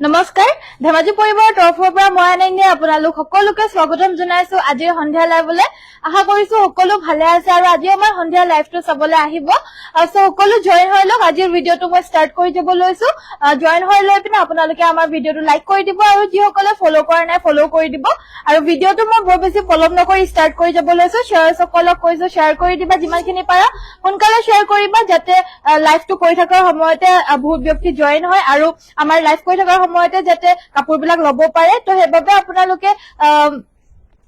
নমস্কাৰ ধেমাজি পৰিবাৰৰ তৰফৰ পৰা মই আনন্দিয়ে আপোনালোক সকলোকে স্বাগতম জনাইছো আজিৰ সন্ধিয়া লাইভলৈ আশা কৰিছো সকলো ভালে আছে আৰু আজি আমাৰ সন্ধিয়া লাইভটো চাবলৈ আহিব সকলো জয়েন হৈ লওক আজিৰ ভিডিঅটো মই ষ্টাৰ্ট কৰি দিব লৈছো জয়েন হৈ লৈ পিনে আপোনালোকে আমাৰ ভিডিঅটো লাইক কৰি দিব আৰু যিসকলে ফলো কৰা নাই ফলো কৰি দিব আৰু ভিডিঅটো মই বৰ বেছি পলম নকৰি ষ্টাৰ্ট কৰি যাব লৈছো সকলক কৈছো শ্বেয়াৰ কৰি দিবা যিমানখিনি পাৰা সোনকালে শ্বেয়াৰ কৰিবা যাতে লাইভটো কৰি থকাৰ সময়তে বহুত ব্যক্তি জয়েন হয় আৰু আমাৰ লাইভ কৰি থকাৰ সময়তে যাতে কাপোৰবিলাক ল'ব পাৰে তো সেইবাবে আপোনালোকে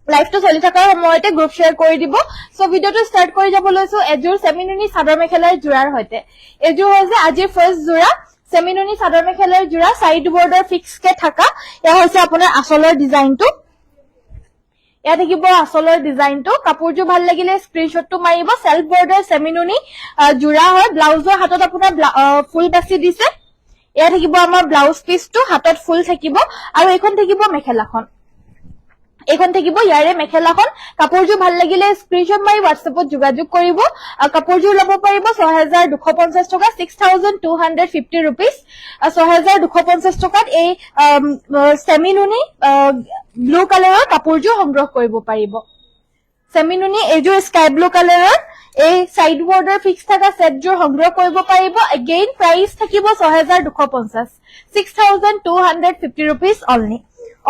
লাইভটো চলি থকাৰ সময়তে গ্ৰুপ শ্বেয়াৰ কৰি দিব সো ভিডিঅটো ষ্টাৰ্ট কৰি যাব লৈছো এযোৰ সেমিনুনি চাদৰ মেখেলাৰ জোৰাৰ সৈতে এযোৰ হৈছে আজিৰ ফাৰ্ষ্ট জোৰা সেমিনুনি চাদৰ মেখেলাৰ জোৰা সাইড বৰ্ডাৰ ফিক্স কে থাকা এয়া হৈছে আপোনাৰ আচলৰ ডিজাইনটো এয়া থাকিব আচলৰ ডিজাইনটো কাপোৰটো ভাল লাগিলে স্ক্ৰিনশ্বটটো মাৰিব সেলফ বৰ্ডাৰ সেমিনুনি জোৰা হয় ব্লাউজৰ হাতত আপোনাৰ ফুল বাছি দিছে এয়া থাকিব আমাৰ ব্লাউজ পিসটো হাতত ফুল থাকিব আৰু এখন থাকিব মেখেলাখন এখন থাকিব ইয়াৰে মেখেলাখন কাপোৰযোৰ ভাল লাগিলে স্ক্ৰিনশ্বট মাৰি WhatsAppত যোগাযোগ কৰিব কাপোৰযোৰ ল'ব পাৰিব 6250 টকা 6250 रुपीस 6250 টকাত এই সেমিনুনি ব্লু কালাৰৰ কাপোৰযোৰ সংগ্ৰহ কৰিব পাৰিব সেমিনুনি এইযোৰ স্কাই ব্লু কালাৰৰ এই সাইড বৰ্ডাৰ ফিক্স থাকা সেটযোৰ সংগ্ৰহ কৰিব পাৰিব এগেইন প্ৰাইস থাকিব 6250 6250 रुपीस অনলি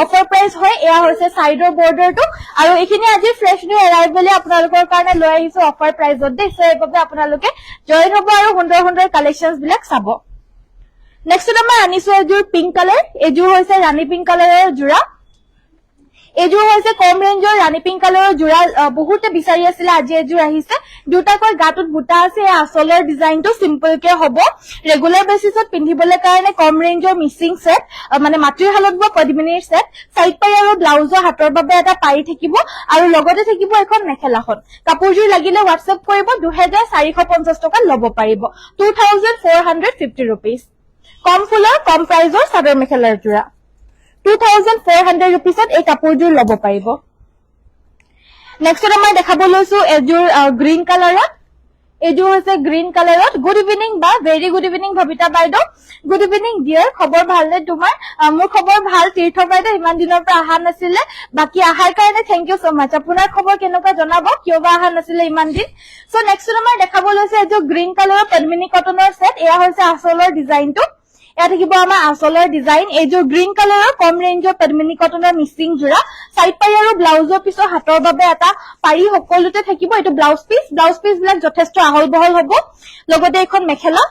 অফাৰ প্ৰাইস হয় এয়া হৈছে সাইডৰ বৰ্ডাৰটো আৰু এইখিনি আজি ফ্ৰেশ নিউ এৰাইভেলে আপোনালোকৰ কাৰণে লৈ আহিছো অফাৰ প্ৰাইসত দেই সেইবাবে আপোনালোকে জয়েন হ'ব আৰু সুন্দৰ কালেকশনছ বিলাক চাব নেক্সট আমাৰ আনিছো এযোৰ পিংক কালাৰ এযোৰ হৈছে ৰাণী পিংক কালাৰৰ জোৰা এযোৰ হৈছে কম ৰেঞ্জৰ ৰাণী পিংক কালাৰৰ জোৰা বহুতে বিচাৰি আছিল আজি এযোৰ আহিছে দুটাকৈ গাটুত বুটা আছে আচলৰ ডিজাইনটো সিম্পল কে হ'ব ৰেগুলাৰ বেসিছত পিন্ধিবলৈ কাৰণে কম ৰেঞ্জৰ মিচিং সেট মানে মাটিৰ হালত বা পদ্মিনীৰ সেট সাইড পাই আৰু ব্লাউজৰ হাতৰ বাবে এটা পাৰি থাকিব আৰু লগতে থাকিব এখন মেখেলাখন কাপোৰযোৰ লাগিলে WhatsApp কৰিব 2450 টকা ল'ব পাৰিব 2450 रुपीस কম ফুলৰ কম প্ৰাইজৰ চাদৰ মেখেলাৰ জোৰা 2400 रुपीसत এই কাপোৰযোৰ ল'ব পাৰিব নেক্সট আমাৰ দেখাব লৈছো এযোৰ গ্ৰীন কালাৰত এযোৰ হৈছে গ্ৰীন কালাৰত গুড ইভিনিং বা ভেৰি গুড ইভিনিং ভবিতা বাইদেউ গুড ইভিনিং ডিয়াৰ খবৰ ভালনে তোমাৰ মোৰ খবৰ ভাল তীৰ্থ বাইদেউ ইমান দিনৰ পৰা আহা নাছিলে বাকি আহাৰ কাৰণে থ্যাংক ইউ সো মাচ আপোনাৰ খবৰ কেনেকুৱা জনাব কিয় বা আহা নাছিলে ইমান দিন সো নেক্সট আমাৰ দেখাব লৈছে এযোৰ গ্ৰীন কালাৰৰ পদ্মিনী কটনৰ সেট এয়া হৈছে আচলৰ ডিজাইনটো এয়া থাকিব আমাৰ আচলৰ ডিজাইন এইযোৰ গ্ৰীন কালাৰৰ কম ৰেঞ্জৰ পদ্মিনী কটনৰ মিচিং জোৰা সাইড পাৰি আৰু ব্লাউজৰ পিছৰ হাতৰ বাবে এটা পাৰি সকলোতে থাকিব এইটো ব্লাউজ পিস বিলাক যথেষ্ট আহল বহল হ'ব লগতে এখন মেখেলা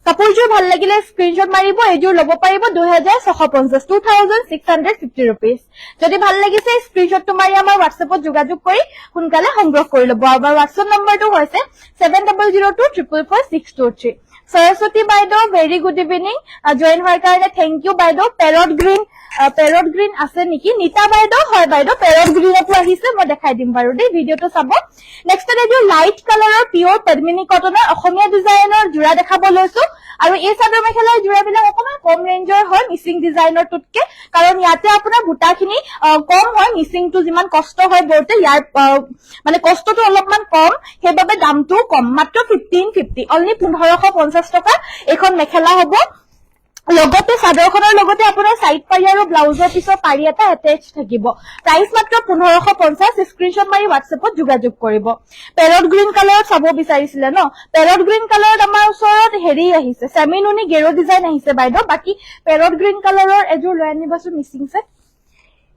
কাপোৰযোৰ ভাল লাগিলে স্ক্ৰিনশ্বট মাৰিব এইযোৰ ল'ব পাৰিব 2650 रुपीस যদি ভাল লাগিছে স্ক্ৰিনশ্বটটো মাৰি আমাৰ WhatsAppত যোগাযোগ কৰি সোনকালে সংগ্ৰহ কৰি ল'ব আমাৰ WhatsApp নম্বৰটো হৈছে 7002444623 সৰস্বতী বাইদেউ ভেৰি গুড ইভিনিং জয়েন হোৱাৰ কাৰণে থ্যাংক ইউ বাইদেউ পেৰট গ্ৰীন আছে নেকি নিতা বাইদেউ হয় বাইদেউ পেৰট গ্ৰীনটো আহিছে মই দেখাই দিম বাৰু দেই ভিডিঅটো চাব নেক্সট এযোৰ লাইট কালাৰৰ পিওৰ পদ্মিনী কটনৰ অসমীয়া ডিজাইনৰ জোৰা দেখাব লৈছো আৰু এই চাদৰ মেখেলাৰ জোৰাবিলাক অকমান কম ৰেঞ্জৰ হয় মিচিং ডিজাইনৰ টুটকে কাৰণ ইয়াতে আপোনাৰ বুটাখিনি কম হয় মিচিংটো যিমান কষ্ট হয় বৰতে ইয়াৰ মানে কষ্টটো অলপমান কম সেইবাবে দামটো কম মাত্ৰ 1550 অনলি 1550 টকা এখন মেখেলা হ'ব লগতে চাদৰখনৰ লগতে আপোনাৰ সাইড পাৰি আৰু ব্লাউজৰ পিছৰ পাৰি এটা এটাচ থাকিব প্ৰাইস মাত্ৰ 1550 স্ক্ৰিনশ্বট মাৰি WhatsAppত যোগাযোগ কৰিব পেৰট গ্ৰীন কালাৰত চাব বিচাৰিছিলে ন পেৰট গ্ৰীন কালাৰত আমাৰ ওচৰত হেৰি আহিছে সেমিনুনি গেৰো ডিজাইন আহিছে বাইদেউ বাকি পেৰট গ্ৰীন কালাৰৰ এযোৰ লৈ আনিবছো মিচিং সেট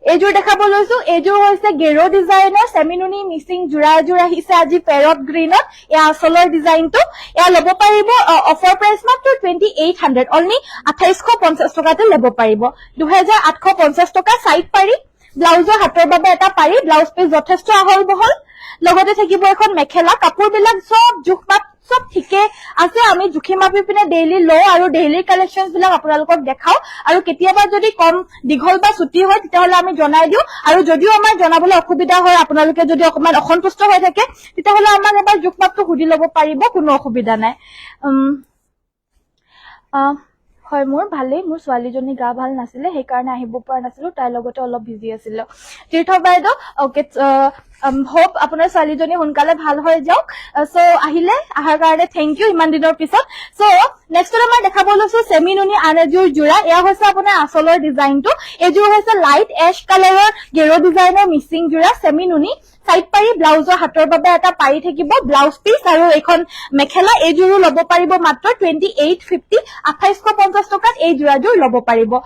এইযোৰ দেখাব লৈছো এইযোৰ হৈছে গেৰো ডিজাইনৰ সেমিনুনি মিচিং জোৰা এযোৰ আহিছে আজি পেৰট গ্ৰীনত এয়া আচলৰ ডিজাইনটো এয়া ল'ব পাৰিব অফাৰ প্ৰাইস মাত্ৰ 2800 অনলি 2850 টকাতে ল'ব পাৰিব 2850 টকা সাইড পাৰি ব্লাউজৰ হাতৰ বাবে এটা পাৰি ব্লাউজ পিস যথেষ্ট আহল বহল লগতে থাকিব এখন মেখেলা কাপোৰবিলাক সব জোখমাপ সব ঠিকে আছে আমি জুখি মাপি পিনে ডেইলি লও আৰু ডেইলি কালেকশনছ বিলাক আপোনালোকক দেখাও আৰু কেতিয়াবা যদি কম দীঘল বা ছুটি হয় তেতিয়াহলে আমি জনাই দিও আৰু যদিও আমাৰ জনাবলৈ অসুবিধা হয় আপোনালোকে যদি অকমান অসন্তুষ্ট হৈ থাকে তেতিয়াহলে আমাক এবাৰ জুখমাপটো সুধি ল'ব পাৰিব কোনো অসুবিধা নাই হয় মোৰ ভালেই মোৰ ছোৱালীজনী গা ভাল নাছিলে সেই কাৰণে আহিব পৰা নাছিলো তাই লগতে অলপ বিজি আছিল তীৰ্থ বাইদেউ ওকে হোপ আপোনাৰ ছোৱালীজনী সোনকালে ভাল হৈ যাওক সো আহিলে আহাৰ কাৰণে থেংক ইউ ইমান দিনৰ পিছত সো নেক্সট আমাৰ দেখাব লৈছো সেমি নুনি আন এযোৰ জোৰা এয়া হৈছে আপোনাৰ আচলৰ ডিজাইনটো এযোৰ হৈছে লাইট এশ কালাৰৰ গেৰো ডিজাইনৰ মিচিং জোৰা সেমি নুনি সাইড পাৰি ব্লাউজৰ হাতৰ বাবে এটা পাৰি থাকিব ব্লাউজ পিস আৰু এখন মেখেলা এইযোৰো ল'ব পাৰিব মাত্ৰ 2850 2850 টকাত এই জোৰাযোৰ ল'ব পাৰিব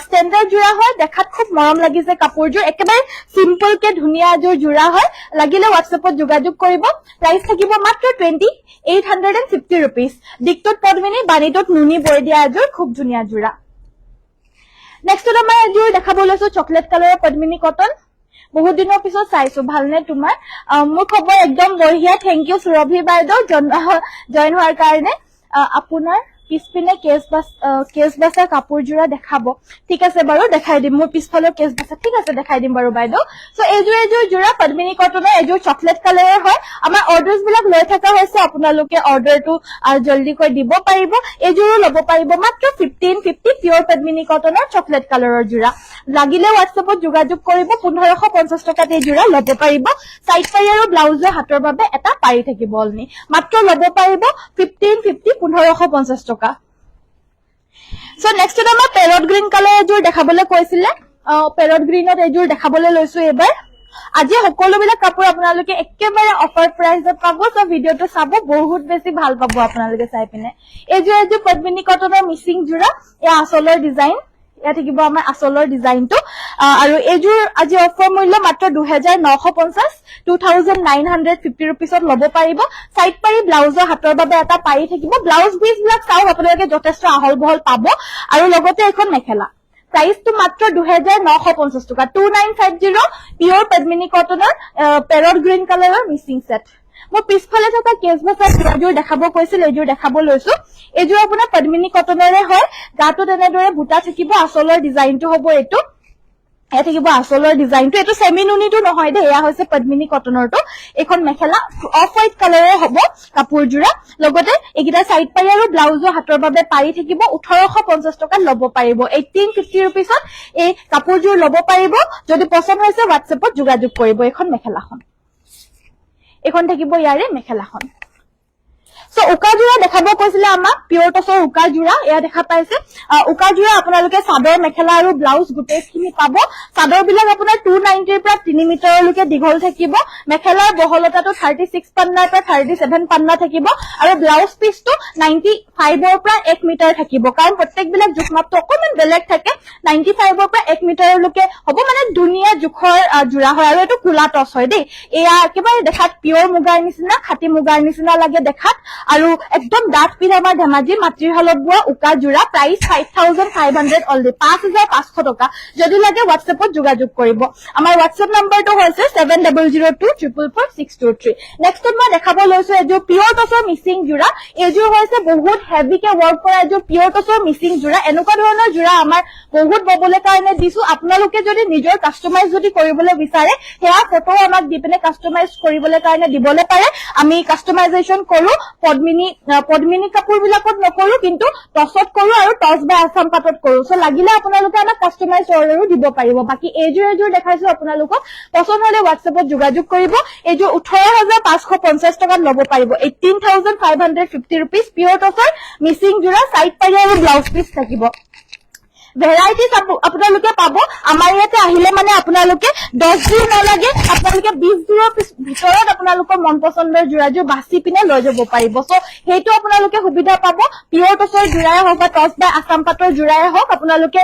ষ্টেণ্ডাৰ্ড জোৰা হয় দেখাত খুব মৰম লাগিছে কাপোৰযোৰ একেবাৰে সিম্পল কে ধুনীয়া এযোৰ জোৰা হয় লাগিলে হোৱাটছএপত যোগাযোগ কৰিব প্ৰাইস থাকিব মাত্ৰ 2850 रुपीस দিকটোত পদ্মিনী বাণীটোত নুনি বৈ দিয়া এযোৰ খুব ধুনীয়া জোৰা নেক্সট আমাৰ এযোৰ দেখাব লৈছো চকলেট কালাৰৰ পদ্মিনী কটন বহুত দিনৰ পিছত চাইছো ভালনে তোমাৰ মোৰ খবৰ একদম বঢ়িয়া থ্যাংক ইউ সুৰভি বাইদেউ জয়েন হোৱাৰ কাৰণে আপোনাৰ পিছপিনে কেছ বাছা কাপোৰ জোৰা দেখাব ঠিক আছে বাৰু দেখাই দিম মোৰ পিছফালৰ কেছ বাছা ঠিক আছে দেখাই দিম বাৰু বাইদেউ সো এযোৰ জোৰা পদ্মিনী কটনৰ এযোৰ চকলেট কালাৰৰ হয় আমাৰ অৰ্ডাৰছ বিলাক লৈ থকা হৈছে আপোনালোকে অৰ্ডাৰটো জলদি কৈ দিব পাৰিব এযোৰো ল'ব পাৰিব মাত্ৰ 1550 পিওৰ পদ্মিনী কটনৰ চকলেট কালাৰৰ জোৰা লাগিলে হোৱাটছএপত যোগাযোগ কৰিব 1550 টকাত এই জোৰা ল'ব পাৰিব সাইড পাৰি আৰু ব্লাউজৰ হাতৰ বাবে এটা পাৰি থাকিব অলনি মাত্ৰ ল'ব পাৰিব 1550 1550 টকা সো নেক্সট আমাৰ পেৰট গ্ৰীন কালাৰ এযোৰ দেখাবলৈ কৈছিলে পেৰট গ্ৰীনত এযোৰ দেখাবলৈ লৈছো এবাৰ আজি সকলোবিলাক কাপোৰ আপোনালোকে একেবাৰে অফাৰ প্ৰাইসত পাব সো ভিডিওটো চাব বহুত বেছি ভাল পাব আপোনালোকে চাই পিনে এযোৰ পদ্মিনী কটনৰ মিচিং জোৰা এ আচলৰ ডিজাইন এয়া থাকিব আমাৰ আচলৰ ডিজাইনটো আৰু এযোৰ আজি অফাৰ মূল্য মাত্ৰ 2950 2950 रुपीसত ল'ব পাৰিব সাইড পাৰি ব্লাউজৰ হাতৰ বাবে এটা পাৰি থাকিব ব্লাউজ পিস বিলাক চাও আপোনালোকে যথেষ্ট আহল বহল পাব আৰু লগতে এখন মেখেলা প্ৰাইসটো মাত্ৰ 2950 টকা 2950 পিওৰ পদ্মিনী কটনৰ পেৰট গ্ৰীন কালাৰৰ মিচিং সেট মই পিছফালে থকা কেছ বাছা এযোৰ দেখাব কৈছিল এযোৰ দেখাব লৈছো এযোৰ আপোনাৰ পদ্মিনী কটনৰে হয় গাটো তেনেদৰে বুটা থাকিব আচলৰ ডিজাইনটো হ'ব এটো এ থাকিব আচলৰ ডিজাইনটো এটো সেমি নুনিটো নহয় দে এয়া হৈছে পদ্মিনী কটনৰটো এখন মেখেলা অফ হোৱাইট কালাৰৰ হ'ব কাপোৰজোৰা লগতে একিটা সাইড পাৰি আৰু ব্লাউজৰ হাতৰ বাবে পাৰি থাকিব 1850 টকা ল'ব পাৰিব 1850 रुपीसত এই কাপোৰজোৰ ল'ব পাৰিব যদি পছন্দ হৈছে হোৱাটছএপত যোগাযোগ কৰিব এখন মেখেলাখন এখন থাকিব ইয়াৰে মেখেলাখন সো উকা জোৰা দেখাব কৈছিলে আমাক পিওৰ টছৰ উকা জোৰা এয়া দেখা পাইছে উকা জোৰা আপোনালোকে চাদৰ মেখেলা আৰু ব্লাউজ গুটেখিনি পাব চাদৰ বিলাক আপোনাৰ 290 ৰ পৰা 3 মিটাৰলৈকে দীঘল থাকিব মেখেলাৰ বহলতাটো 36 পান্নাৰ পৰা 37 পান্না থাকিব আৰু ব্লাউজ পিসটো 95 ৰ পৰা 1 মিটাৰ থাকিব কাৰণ প্ৰত্যেক বিলাক জোখমাপটো অকমান বেলেগ থাকে 95 ৰ পৰা 1 মিটাৰলৈকে হ'ব মানে ধুনীয়া জোখৰ জোৰা হয় আৰু এটো কুলা টছ হয় দেই এয়া একেবাৰে দেখাত পিওৰ মুগাৰ নিচিনা খাটি মুগাৰ নিচিনা লাগে দেখাত আৰু একদম ডাঠ পিন আমাৰ ধেমাজি মাতৃহালত বোৱা উকা জোৰা প্ৰাইস 5500 অলৰেডি 5500 টকা যদি লাগে হোৱাটছএপত যোগাযোগ কৰিব আমাৰ হোৱাটছএপ নম্বৰটো হৈছে 7002444623 নেক্সট মই দেখাব লৈছো এযোৰ পিওৰ টছৰ মিচিং জোৰা এযোৰ হৈছে বহুত হেভি কে ওয়াৰ্ক কৰা এযোৰ পিওৰ টছৰ মিচিং জোৰা এনেকুৱা ধৰণৰ জোৰা আমাৰ বহুত ববলে কাৰণে দিছো আপোনালোকে যদি নিজৰ কাস্টমাইজ যদি কৰিবলৈ বিচাৰে হেয়া ফটো আমাক দি পিনে কাস্টমাইজ কৰিবলৈ কাৰণে দিবলে পাৰে আমি কাস্টমাইজেশন কৰো পদ্মিনী কাপোৰ বিলাকত নকৰো কিন্তু টছত কৰো আৰু টছ বা আসাম পাটত কৰো সো লাগিলে আপোনালোকে আমাক কাস্টমাইজ অৰ্ডাৰো দিব পাৰিব বাকি এযোৰ দেখাইছো আপোনালোকক পছন্দ হলে হোৱাটছএপত যোগাযোগ কৰিব এযোৰ 18550 টকাত ল'ব পাৰিব 18550 रुपीस পিওৰ টছৰ মিচিং জোৰা সাইড পাৰি আৰু ব্লাউজ পিস থাকিব ভেৰাইটিজ আপোনালোকে পাব আমাৰ ইয়াতে আহিলে মানে আপোনালোকে 10 জোৰ নালাগে আপোনালোকে 20 জোৰৰ ভিতৰত আপোনালোকৰ মন পছন্দৰ জোৰাযোৰ বাছি পিনে লৈ যাব পাৰিব সো হেইটো আপোনালোকে সুবিধা পাব পিওৰ টছৰ জোৰাই হওক বা টছ বা আসাম পাটৰ জোৰাই হওক আপোনালোকে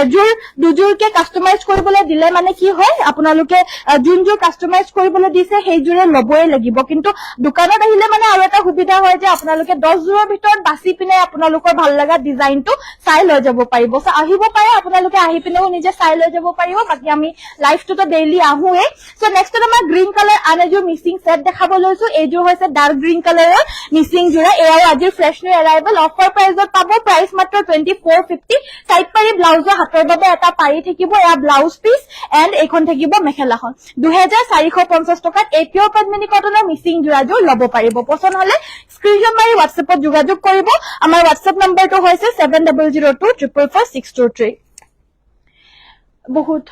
এযোৰ দুযোৰকে কাস্টমাইজ কৰিবলৈ দিলে মানে কি হয় আপোনালোকে যোনযোৰ কাস্টমাইজ কৰিবলৈ দিছে সেইযোৰে ল'বই লাগিব কিন্তু দোকানত আহিলে মানে আৰু এটা সুবিধা হয় যে আপোনালোকে 10 জোৰৰ ভিতৰত বাছি পিনে আপোনালোকৰ ভাল লগা ডিজাইনটো চাই লৈ যাব পাৰিব সো আহিব পাৰে আপোনালোকে আহি পিনেও নিজে চাই লৈ যাব পাৰিব বাকি আমি লাইভটোতো ডেইলি আহুৱে সো নেক্সট আমাৰ গ্ৰীন কালাৰ আন এযোৰ মিচিং সেট দেখাব লৈছো এইযোৰ হৈছে ডাৰ্ক গ্ৰীন কালাৰৰ মিচিং জোৰা এয়াও আজিৰ ফ্ৰেছ নিউ এৰাইভেল অফাৰ প্ৰাইসত পাব প্ৰাইস মাত্ৰ 2450 সাইড পাৰি ব্লাউজৰ হাতৰ বাবে এটা পাৰি থাকিব এয়া ব্লাউজ পিস এন্ড এখন থাকিব মেখেলাখন 2450 টকাত এই পিওৰ পদ্মিনী কটনৰ মিচিং জোৰাযোৰ ল'ব পাৰিব পছন্দ হলে স্ক্ৰিনশ্বট মাৰি হোৱাটছএপত যোগাযোগ কৰিব আমাৰ হোৱাটছএপ নম্বৰটো হৈছে 7002444623 বহুত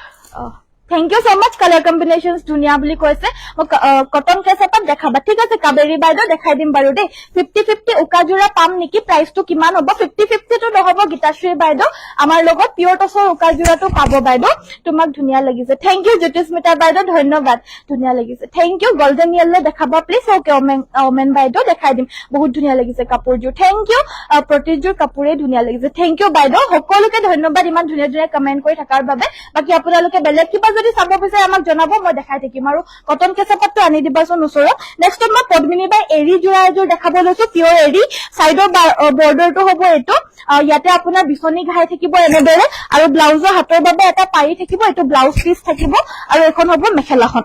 Thank you so much. Color combinations ধুনিয়া বুলি কৈছে কটন কেছাপাত দেখাবা ঠিক আছে কাবেৰী বাইদেউ দেখাই দিম বাৰু দেই 50-50 উকা জোৰা পাম নেকি প্ৰাইসটো কিমান হ'ব 50-50 তো নহব গীতাশ্ৰী বাইদেউ আমাৰ লগত পিওৰ টছৰ উকা জোৰাটো পাব বাইদেউ তোমাক ধুনিয়া লাগিছে থ্যাংক ইউ জ্যোতিস্মিতা বাইদেউ ধন্যবাদ ধুনিয়া লাগিছে থ্যাংক ইউ গোল্ডেন ইয়েলো দেখাবা প্লিজ ওকে ওমেন বাইদেউ দেখাই দিম বহুত ধুনিয়া লাগিছে কাপোৰজোৰ থ্যাংক ইউ প্ৰতিজোৰ কাপোৰে ধুনিয়া লাগিছে থ্যাংক ইউ বাইদেউ সকলোকে ধন্যবাদ ইমান ধুনিয়া ধুনিয়া কমেন্ট কৰি থাকাৰ বাবে বাকি আপোনালোকে বেলেগ কিবা যদি চাব বিচাৰে আমাক জনাব মই দেখাই থাকিম আৰু কটন কেছাপাতটো আনি দিবাচোন ওচৰত নেক্সট মই পদ্মিনী বাই এৰি জোৰা এযোৰ দেখাব লৈছো পিওৰ এৰি সাইডৰ বৰ্ডাৰটো হ'ব এটো ইয়াতে আপোনাৰ বিছনি ঘাই থাকিব এনেদৰে আৰু ব্লাউজৰ হাতৰ বাবে এটা পাৰি থাকিব এটো ব্লাউজ পিস থাকিব আৰু এখন হ'ব মেখেলাখন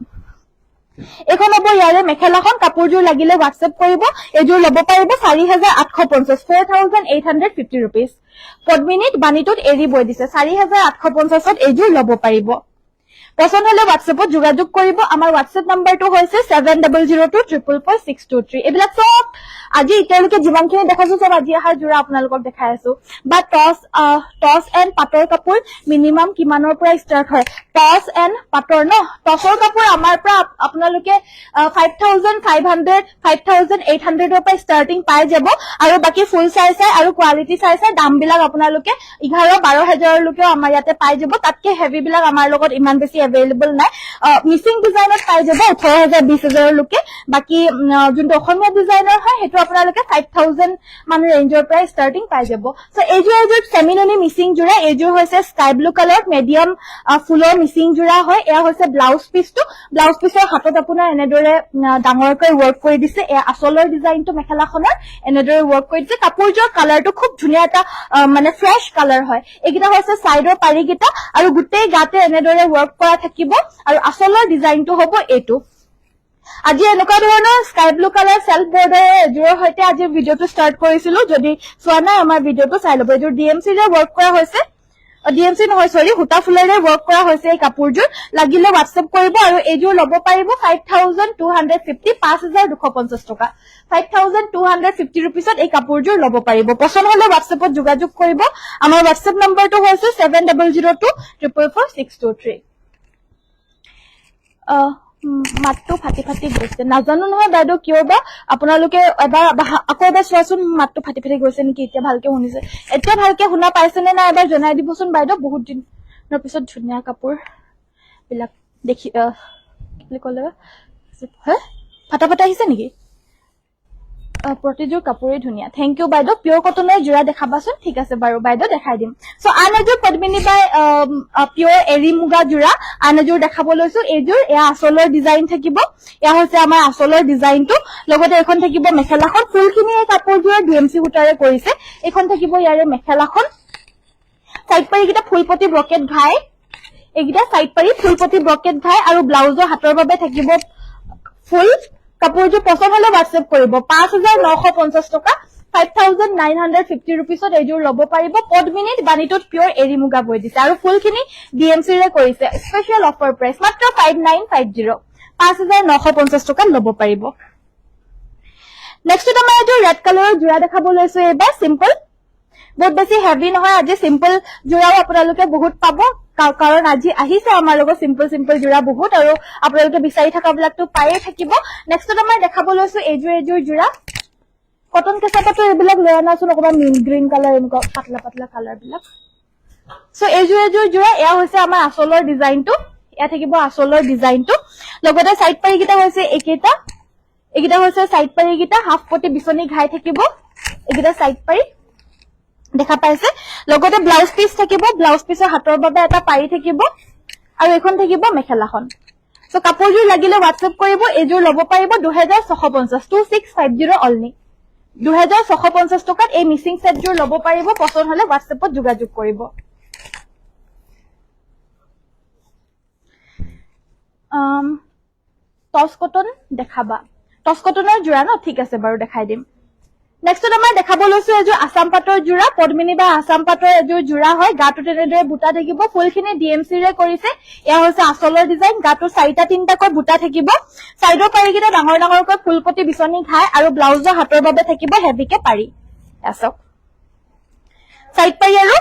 এখন হ'ব ইয়াৰে মেখেলাখন কাপোৰজোৰ লাগিলে WhatsApp কৰিব এযোৰ ল'ব পাৰিব 4850 4850 rupees পদ্মিনীত বানিটোত এৰি বৈ দিছে 4850 ত এযোৰ ল'ব পাৰিব পছন্দ হলে WhatsAppত যোগাযোগ কৰিব আমাৰ WhatsApp নম্বৰটো হৈছে 7002444623 এবিলাক সব আজি ইতিয়ালৈকে যিমানখিনি দেখাইছো সব আজি আহাৰ জোৰা আপোনালোকক দেখাই আছো বা টস এণ্ড পাটৰ কাপোৰ মিনিমাম কিমানৰ পৰা ষ্টাৰ্ট হয় টস এণ্ড পাটৰ ন টসৰ কাপোৰ আমাৰ পৰা আপোনালোকে 5500 5800 ৰ পৰা ষ্টাৰ্টিং পাই যাব আৰু বাকি ফুল সাইজ আৰু কোৱালিটি সাইজ দামবিলাক আপোনালোকে 11-12,000 লৈকে আমাৰ ইয়াতে পাই যাব তাতকে হেভি বিলাক আমাৰ লগত ইমান বেছি अवेलेबल নাই মিসিং ডিজাইনত পাই যাব 18,000-20,000 লৈকে বাকি যোনটো অসমীয়া ডিজাইনাৰ হয় হেতু আপোনালোকে 5,000 মান ৰেঞ্জৰ পৰা ষ্টাৰ্টিং পাই যাব সো এযোৰ সেমিননি মিসিং জোৰা এযোৰ হৈছে স্কাই ব্লু কালাৰ মিডিয়াম ফুলৰ মিসিং জোৰা হয় এয়া হৈছে ব্লাউজ পিছৰ হাতত আপোনাৰ এনেদৰে ডাঙৰকৈ ওয়াৰ্ক কৰি দিছে এয়া আসলৰ ডিজাইনটো মেখেলাখনৰ এনেদৰে ওয়াৰ্ক কৰি দিছে কাপোৰজোৰ কালাৰটো খুব ধুনিয়া এটা মানে ফ্ৰেশ কালাৰ হয় এইকিটা হৈছে সাইডৰ পাৰিকিটা আৰু গুটেই গাতে এনেদৰে ওয়াৰ্ক কৰা থাকিব আৰু আসলৰ ডিজাইনটো হ'ব এটো আজি এনেকুৱা ধৰণৰ sky blue colour self border এযোৰৰ হৈতে আজি ভিডিওটো ষ্টাৰ্ট কৰিছিলো যদি চোৱা নাই আমাৰ ভিডিওটো চাই ল'ব এযোৰ ডিএমসি ৰে ওয়াৰ্ক কৰা হৈছে ডিএমসি নহয় সৰি হুটা ফুলেৰে ওয়াৰ্ক কৰা হৈছে এই কাপোৰজোৰ লাগিলে WhatsApp কৰিব আৰু এযোৰ ল'ব পাৰিব 5250 5250 টকা 5250 rupeesত এই কাপোৰজোৰ ল'ব পাৰিব পছন্দ হলে WhatsAppত যোগাযোগ কৰিব আমাৰ WhatsApp নম্বৰটো হৈছে 7002444623 মাতটো ফাটি গৈছে নাজানো নহয় বাইদেউ কিয় বা আপোনালোকে এবাৰ আকৌ এবাৰ চোৱাচোন মাতটো ফাটি গৈছে নেকি এতিয়া ভালকে শুনিছে এতিয়া ভালকে শুনা পাইছে নে না এবাৰ জনাই দিবচোন বাইদেউ বহুত দিনৰ পিছত ধুনিয়া কাপোৰ বিলাক দেখি কি ক'লে হে ফাটা আহিছে নেকি প্ৰতিযোৰ কাপোৰে ধুনিয়া থ্যাংক ইউ বাইদেউ পিওৰ কটনৰ জোৰা দেখাবাচোন ঠিক আছে বাৰু বাইদেউ দেখাই দিম সো আনজোৰ পদ্মিনী বাই পিওৰ এৰি মুগা জোৰা আনজোৰ দেখাব লৈছো এযোৰ এয়া আসলৰ ডিজাইন থাকিব এয়া হৈছে আমাৰ আসলৰ ডিজাইনটো লগতে এখন থাকিব মেখেলাখন ফুলখিনি এই কাপোৰজোৰ ডিএমসি হুটাৰে কৰিছে এখন থাকিব ইয়াৰে মেখেলাখন সাইড পাৰিকিটা ফুলপতি ব্ৰকেট ঘাই এইকিটা সাইড পাৰি ফুলপতি ব্ৰকেট ঘাই আৰু ব্লাউজৰ হাতৰ বাবে থাকিব ফুল কাপোৰজোৰ পছন্দ হলে WhatsApp কৰিব 5950 টকা 5950 rupeesত এযোৰ ল'ব পাৰিব পদ্মিনীত বানিটোত পিওৰ এৰি মুগা বৈ দিছে আৰু ফুলখিনি ডিএমসি ৰে কৰিছে স্পেশাল অফাৰ প্ৰাইস মাত্ৰ 5950 5950 টকা ল'ব পাৰিব নেক্সট আমাৰ এযোৰ ৰেড কালাৰৰ জোৰা দেখাব লৈছো এবাৰ সিম্পল বহুত বেছি হেভি নহয় আজি সিম্পল জোৰাও আপোনালোকে বহুত পাব কাৰণ আজি আহিছে আমাৰ লগত সিম্পল জোৰা বহুত আৰু আপোনালোকে বিচাৰি থাকাবিলাকটো পায়ে থাকিব নেক্সট আমাৰ দেখাব লৈছো এযোৰ জোৰা কটন কেছাপাটো এইবিলাক লৈ আনাচোন অকমান মিন গ্ৰীন কালাৰ এনেকুৱা পাতলা কালাৰ বিলাক সো এযোৰ জোৰা এয়া হৈছে আমাৰ আসলৰ ডিজাইনটো এয়া থাকিব আসলৰ ডিজাইনটো লগতে সাইড পাৰিকিটা হৈছে এইকিটা হৈছে সাইড পাৰিকিটা হাফ পটি বিছনি ঘাই থাকিব এইকিটা সাইড পাৰি দেখা পাইছে লগতে ব্লাউজ পিস থাকিব ব্লাউজ পিসৰ হাতৰ বাবে এটা পাৰি থাকিব আৰু এখন থাকিব মেখেলাখন সো কাপোৰজোৰ লাগিলে WhatsApp কৰিব এযোৰ ল'ব পাৰিব 2650 2650 অনলি 2650 টকাত এই মিসিং সেটযোৰ ল'ব পাৰিব পছন্দ হলে WhatsAppত যোগাযোগ কৰিব টস কটন দেখাবা টস কটনৰ জোৰা ন ঠিক আছে বাৰু দেখাই দিম নেক্সট আমাৰ দেখাব লৈছো এযোৰ আসাম পাটৰ জোৰা পদ্মিনী বা আসাম পাটৰ এযোৰ জোৰা হয় গাটো তেনেদৰে বুটা থাকিব ফুলখিনি ডিএমসি ৰে কৰিছে এয়া হৈছে আসলৰ ডিজাইন গাটো 4-3টাকৈ বুটা থাকিব সাইডৰ পাৰিকিটা ডাঙৰকৈ ফুলপতি বিছনি ঘাই আৰু ব্লাউজৰ হাতৰ বাবে থাকিব হেভিকে পাৰি আসক সাইড পাৰি আৰু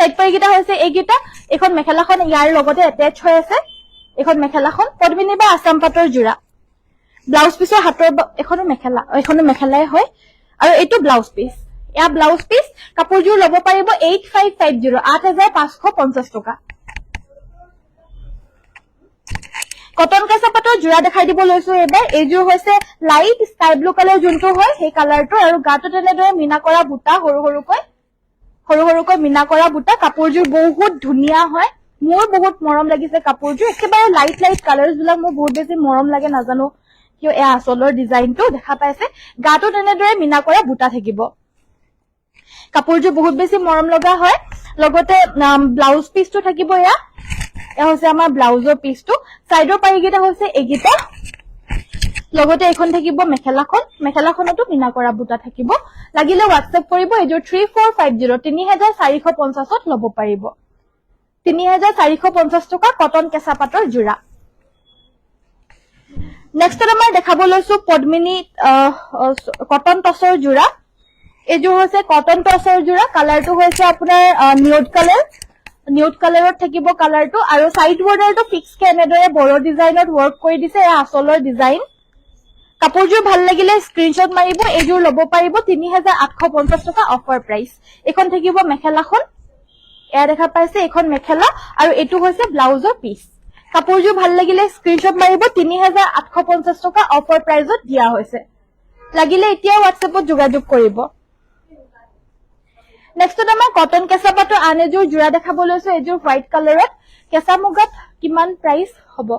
সাইড পাৰি গিটা হৈছে এইগিটা এখন মেখেলাখন ইয়াৰ লগতে এটাচ হৈ আছে এখন মেখেলাখন পদ্মিনী বা আসাম পাটৰ জোৰা ব্লাউজ পিছৰ হাতৰ এখনো মেখেলাই হয় আৰু এইটো ব্লাউজ পিস এয়া ব্লাউজ পিস কাপোৰযোৰ লব পাৰিব 8550 8550 টকা কটন কেঁচা পাটৰ জোৰা দেখাই দিব লৈছো এবাৰ এইযোৰ হৈছে লাইট স্কাই ব্লু কালাৰ যোনটো হয় সেই কালাৰটো আৰু গাটো তেনেদৰে মিনা কৰা বুটা সৰু সৰুকৈ মিনা কৰা বুটা কাপোৰযোৰ বহুত ধুনীয়া হয় মোৰ বহুত মৰম লাগিছে কাপোৰযোৰ একেবাৰে লাইট কালাৰছ বিলাক মোৰ বহুত বেছি মৰম লাগে নাজানো কিয় এয়া আচলৰ ডিজাইনটো দেখা পাইছে গাটো তেনেদৰে মিনা কৰা বুটা থাকিব কাপোৰযোৰ বহুত বেছি মৰম লগা হয় লগতে ব্লাউজ পিসটো থাকিব এয়া হৈছে আমাৰ ব্লাউজৰ পিসটো সাইডৰ পাৰিগিটা হৈছে এগিটা লগতে এখন থাকিব মেখেলাখনতো মিনা কৰা বুটা থাকিব লাগিলে WhatsApp কৰিব এযোৰ 3450 3450ত লব পাৰিব 3450 টকা কটন কেঁচা পাটৰ জোৰা নেক্সট আমাৰ দেখাব লৈছো পদ্মিনী কটন টছৰ জোৰা এইযোৰ হৈছে কটন টছৰ জোৰা কালাৰটো হৈছে আপোনাৰ নিউড কালাৰত থাকিব কালাৰটো আৰু সাইড বৰ্ডাৰটো ফিক্স কে এনেদৰে বড় ডিজাইনত ওয়াৰ্ক কৰি দিছে এয়া আচলৰ ডিজাইন কাপোৰযোৰ ভাল লাগিলে স্ক্ৰিনশ্বট মাৰিব এইযোৰ লব পাৰিব 3850 টকা অফাৰ প্ৰাইস এখন থাকিব মেখেলাখন এয়া দেখা পাইছে এখন মেখেলা আৰু এটো হৈছে ব্লাউজৰ পিস কাপোৰযোৰ ভাল লাগিলে স্ক্ৰিনশ্বট মাৰিব 3850 টকা অফাৰ প্ৰাইসত দিয়া হৈছে লাগিলে এতিয়া WhatsAppত যোগাযোগ কৰিব নেক্সট আমাৰ কটন কেঁচা পাটৰ আন এযোৰ জোৰা দেখাব লৈছো এযোৰ হোৱাইট কালাৰত কেঁচা মুগাত কিমান প্ৰাইস হ'ব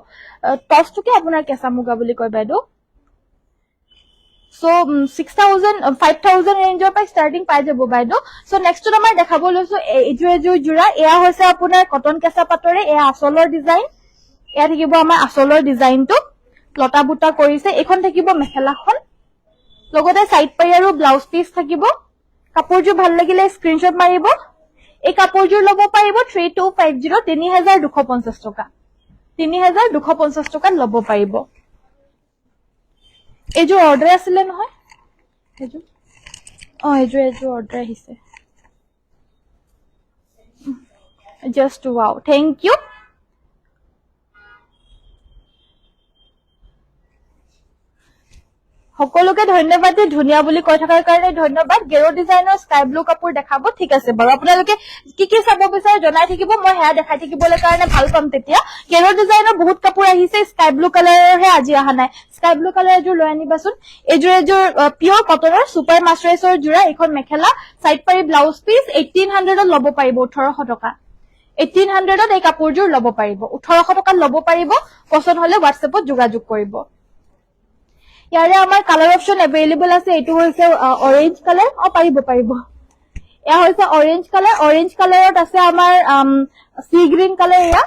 টছটোকে আপোনাৰ কেঁচা মুগা বুলি কয় বাইদেউ So 6000 5000 ৰেঞ্জৰ পৰা ষ্টাৰ্টিং পাই যাব বাইদেউ সো নেক্সট আমাৰ দেখাব লৈছো এযোৰ জোৰা এয়া হৈছে আপোনাৰ কটন কেঁচা পাটৰে এয়া আচলৰ ডিজাইন এয়া থাকিব আমাৰ আচলৰ ডিজাইনটো লতা বুটা কৰিছে এখন থাকিব মেখেলাখন লগতে সাইড পাই আৰু ব্লাউজ পিস থাকিব কাপোৰযোৰ ভাল লাগিলে স্ক্ৰিনশ্বট মাৰিব এই কাপোৰযোৰ লব পাৰিব 3250 3250 টকা 3250 টকা লব পাৰিব এযোৰ অৰ্ডাৰ আছিলে নহয় এযোৰ অৰ্ডাৰ আহিছে জাষ্ট ওয়াও থ্যাংক ইউ সকলোকে ধন্যবাদ ধুনিয়া বুলি কৈ থকাৰ কাৰণে ধন্যবাদ গেৰো ডিজাইনৰ স্কাই ব্লু কাপোৰ দেখাব ঠিক আছে বাৰু আপোনালোকে কি চাব বিচাৰে জনাই থাকিব মই হেয়া দেখাই থাকিবলৈ কাৰণে ভাল পাম তেতিয়া গেৰো ডিজাইনৰ বহুত কাপোৰ আহিছে স্কাই ব্লু কালাৰৰহে আজি আহা নাই স্কাই ব্লু কালাৰ এযোৰ লৈ আনিবাচোন এযোৰ পিওৰ কটনৰ সুপাৰ মাস্টাৰাইজৰ জোৰা এখন মেখেলা সাইড পাৰি ব্লাউজ পিস 1800ত লব পাৰিব 1800 টকা 1800ত এই কাপোৰযোৰ লব পাৰিব 1800 টকাত লব পাৰিব পছন্দ হলে WhatsAppত যোগাযোগ কৰিব ইয়াৰে আমাৰ কালাৰ অপচন এভেইলেবল আছে এটো হৈছে অৰেঞ্জ কালাৰ পাৰিব এয়া হৈছে অৰেঞ্জ কালাৰত আছে আমাৰ সি গ্ৰীন কালাৰ এয়া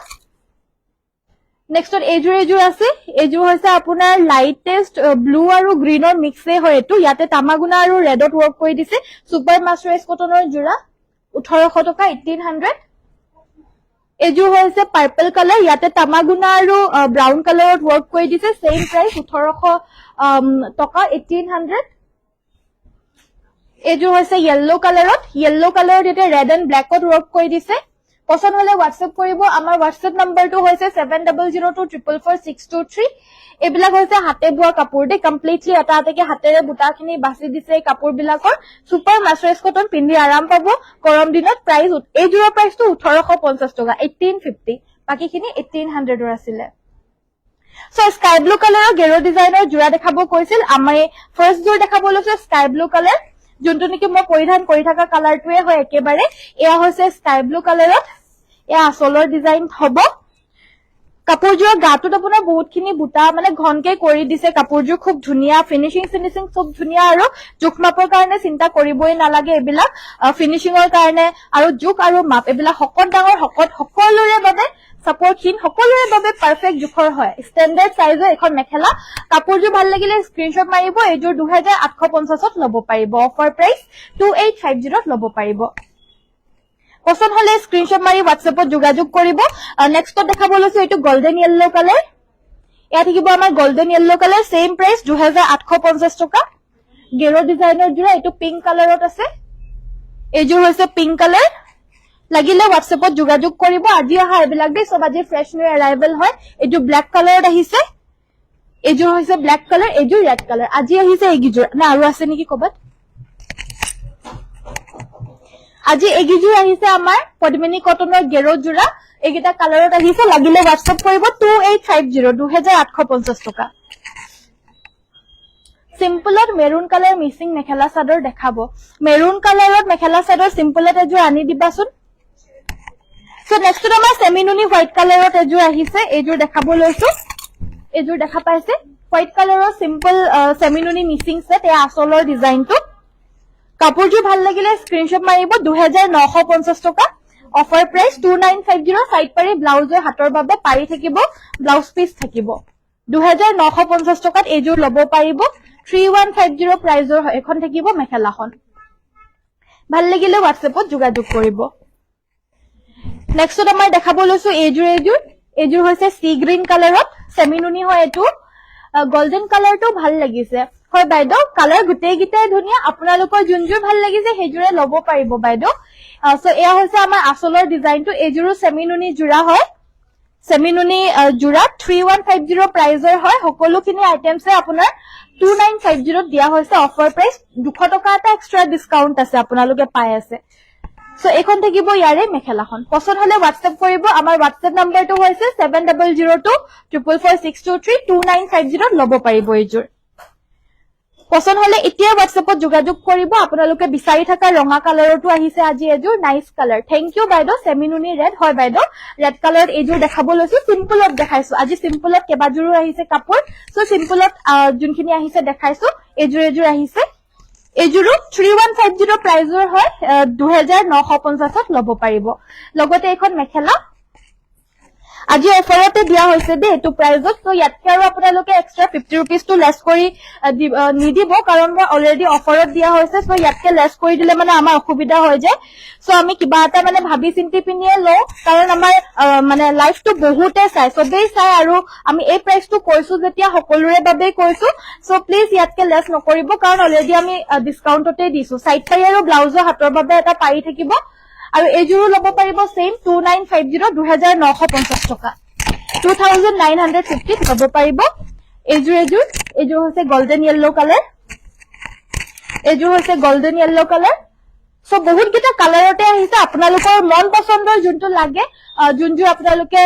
নেক্সট এইযোৰ আছে এইযোৰ হৈছে আপোনাৰ লাইটেষ্ট ব্লু আৰু গ্ৰীনৰ মিক্সে হয় এটো ইয়াতে তামাগুনা আৰু ৰেডত ওয়াৰ্ক কৰি দিছে সুপাৰ মাস্টাৰাইজ কটনৰ জোৰা 1800 টকা 1800 এইযোৰ হৈছে পাৰ্পল কালাৰ ইয়াতে তামাগুনা আৰু ব্ৰাউন কালাৰত ওয়াৰ্ক কৰি দিছে সেম প্ৰাইস 1800 টকা 1800 এইযোৰ হৈছে ইয়েলো কালাৰত ইয়াতে ৰেড এণ্ড ব্ল্যাকত ওয়াৰ্ক কৰি দিছে পছন্দ হলে WhatsApp কৰিব আমাৰ WhatsApp নম্বৰটো হৈছে 7002444623 এইবিলাক হৈছে হাতে বোৱা কাপোৰ দে কমপ্লিটলি এটা এটাকে হাতেৰে বুটাখিনি বাছি দিছে এই কাপোৰ বিলাকৰ সুপাৰ মাস্টাৰাইজ কটন পিন্ধি আৰাম পাব গৰম দিনত প্ৰাইস এইযোৰৰ প্ৰাইসটো 1850 টকা 1850 বাকিখিনি 1800 আছিলে সো স্কাই ব্লু কালাৰৰ গেৰো ডিজাইনৰ জোৰা দেখাব কৈছিল আমি ফাৰ্স্ট জোৰ দেখাব লৈছে স্কাই ব্লু কালাৰ যোনটো নেকি মই পৰিধান কৰি থকা কালাৰটোৱে হয় একেবাৰে এয়া হৈছে স্কাই ব্লু কালাৰত এয়া আচলৰ ডিজাইন হ'ব কাপোৰযোৰ গাটোত আপোনাৰ বহুতখিনি বুটা মানে ঘনকে কৰি দিছে কাপোৰযোৰ খুব ধুনিয়া ফিনিশিং খুব ধুনিয়া আৰু জোখ মাপৰ কাৰণে চিন্তা কৰিবই নালাগে এবিলাক ফিনিশিংৰ কাৰণে আৰু জোখ আৰু মাপ এবিলাক হকত ডাঙৰ হকত সকলোৰে বাবে সাপোৰ্টহীন সকলোৰে বাবে পাৰফেক্ট জোখৰ হয় ষ্টেণ্ডাৰ্ড সাইজৰ এখন মেখেলা কাপোৰযোৰ ভাল লাগিলে স্ক্ৰিনশ্বট মাৰিব এইযোৰ 2850ত লব পাৰিব অফাৰ প্ৰাইস 2850ত লব পাৰিব পছন্দ হলে স্ক্ৰিনশ্বট মাৰি WhatsAppত যোগাযোগ কৰিব নেক্সটত দেখাব লৈছো এইটো গোল্ডেন ইয়েলো কালাৰ এয়া থাকিব আমাৰ golden yellow colour same price 2850 টকা গেৰো ডিজাইনৰ জোৰা এইটো পিংক কালাৰত আছে এইযোৰ হৈছে পিংক কালাৰ লাগিলে WhatsApp যোগাযোগ কৰিব আজি অহা এবিলাক দে সব আজি ফ্ৰেশ নিউ এৰাইভেল হয় এটো ব্ল্যাক কালাৰত আহিছে এজোৰ হৈছে ব্ল্যাক কালাৰ এজোৰ ৰেড কালাৰ আজি আহিছে এগিজোৰ না আৰু আছে নেকি কবাত আজি এগিজোৰ আহিছে আমাৰ পদ্মিনী কটনৰ গেৰো জোৰা এগিটা কালাৰত আহিছে লাগিলে WhatsApp কৰিব 2850 2850 টকা সিম্পলত maroon colour missing mekhela chador দেখাব মেৰুন কালাৰত মেখেলা চাদৰ সিম্পলত এজোৰ আনি দিবাচোন সো নেক্সট আমাৰ সেমিনুনি হোৱাইট কালাৰত এজোৰ আহিছে এজোৰ দেখাব লৈছো এজোৰ দেখা পাইছে হোৱাইট কালাৰৰ সিম্পল সেমিনুনি মিসিং সেট এ আসলৰ ডিজাইনটো কাপোৰটো ভাল লাগিলে স্ক্ৰিনশ্বট মাৰিব 2950 টকা অফাৰ প্ৰাইস 2950 সাইড পাৰি ব্লাউজৰ হাতৰ বাবে পাৰি থাকিব ব্লাউজ পিস থাকিব 2950 টকাত এজোৰ লব পাৰিব 3150 প্ৰাইজৰ এখন থাকিব মেখেলাখন ভাল লাগিলে WhatsAppত যোগাযোগ কৰিব নেক্সট আমাৰ দেখাব লৈছো এজোৰ হৈছে সি গ্ৰীন কালাৰত সেমিনুনি হয় এটো গোল্ডেন কালাৰটো ভাল লাগিছে হয় বাইদেউ কালাৰ গুটেই গিটাই ধুনিয়া আপোনালোকৰ জুনজুৰ ভাল লাগিছে হেজুৰে লব পাৰিব বাইদেউ সো এয়া হৈছে আমাৰ আসলৰ ডিজাইনটো এজোৰ সেমিনুনি জোৰা হয় সেমিনুনি জোৰা 3150 প্ৰাইজৰ হয় সকলোখিনি আইটেমছে আপোনাৰ 2950 দিয়া হৈছে অফাৰ প্ৰাইস 200 টকা এটা এক্সট্ৰা ডিসকাউন্ট আছে আপোনালোকে পাই আছে সো এখন থাকিব ইয়াৰে মেখেলাখন পছন্দ হলে WhatsApp কৰিব আমাৰ WhatsApp নম্বৰটো হৈছে 7002444623 2950 লব পাৰিব এজোৰ পছন্দ হলে এতিয়া WhatsAppত যোগাযোগ কৰিব আপোনালোকে বিচাৰি থকা ৰঙা কালাৰটো আহিছে আজি এজোৰ নাইস কালাৰ থ্যাংক ইউ বাইদেউ সেমিনুনি ৰেড হয় বাইদেউ ৰেড কালাৰত এজোৰ দেখাব লৈছো সিম্পলত দেখাইছো আজি সিম্পলত কেবাজোৰো আহিছে কাপোৰ সো সিম্পলত যোনখিনি আহিছে দেখাইছো এজোৰ আহিছে এজোৰো 3150 প্ৰাইজৰ হয় 2950ত লব পাৰিব লগতে এখন মেখেলা আজি অফাৰতে দিয়া হৈছে দে এটো প্ৰাইজত সো ইয়াতকে আৰু আপোনালোকে এক্সট্ৰা 50 रुपीस টো লেস কৰি নিদিব কাৰণ মই অলৰেডি অফাৰত দিয়া হৈছে সো ইয়াতকে লেস কৰি দিলে মানে আমাৰ অসুবিধা হৈ যায় সো আমি কিবা এটা মানে ভাবি চিন্তি পিনিয়ে লও কাৰণ আমাৰ মানে লাইফটো বহুতে চাই সবেই চাই আৰু আমি এই প্ৰাইসটো কৈছো যেতিয়া সকলোৰে বাবে কৈছো সো প্লিজ ইয়াতকে লেস নকৰিব কাৰণ অলৰেডি আমি ডিসকাউন্টতে দিছো সাইড পাৰি আৰু ব্লাউজৰ হাতৰ বাবে এটা পাৰি থাকিব আৰু এজোৰো লব পাৰিব সেম 2950 2950 টকা 2950 লব পাৰিব এজোৰ হৈছে গোল্ডেন ইয়েলো কালাৰ সো বহুত কিটা কালাৰতে আহিছে আপোনালোকৰ মন পছন্দৰ যোনটো লাগে যোনজোৰ আপোনালোকে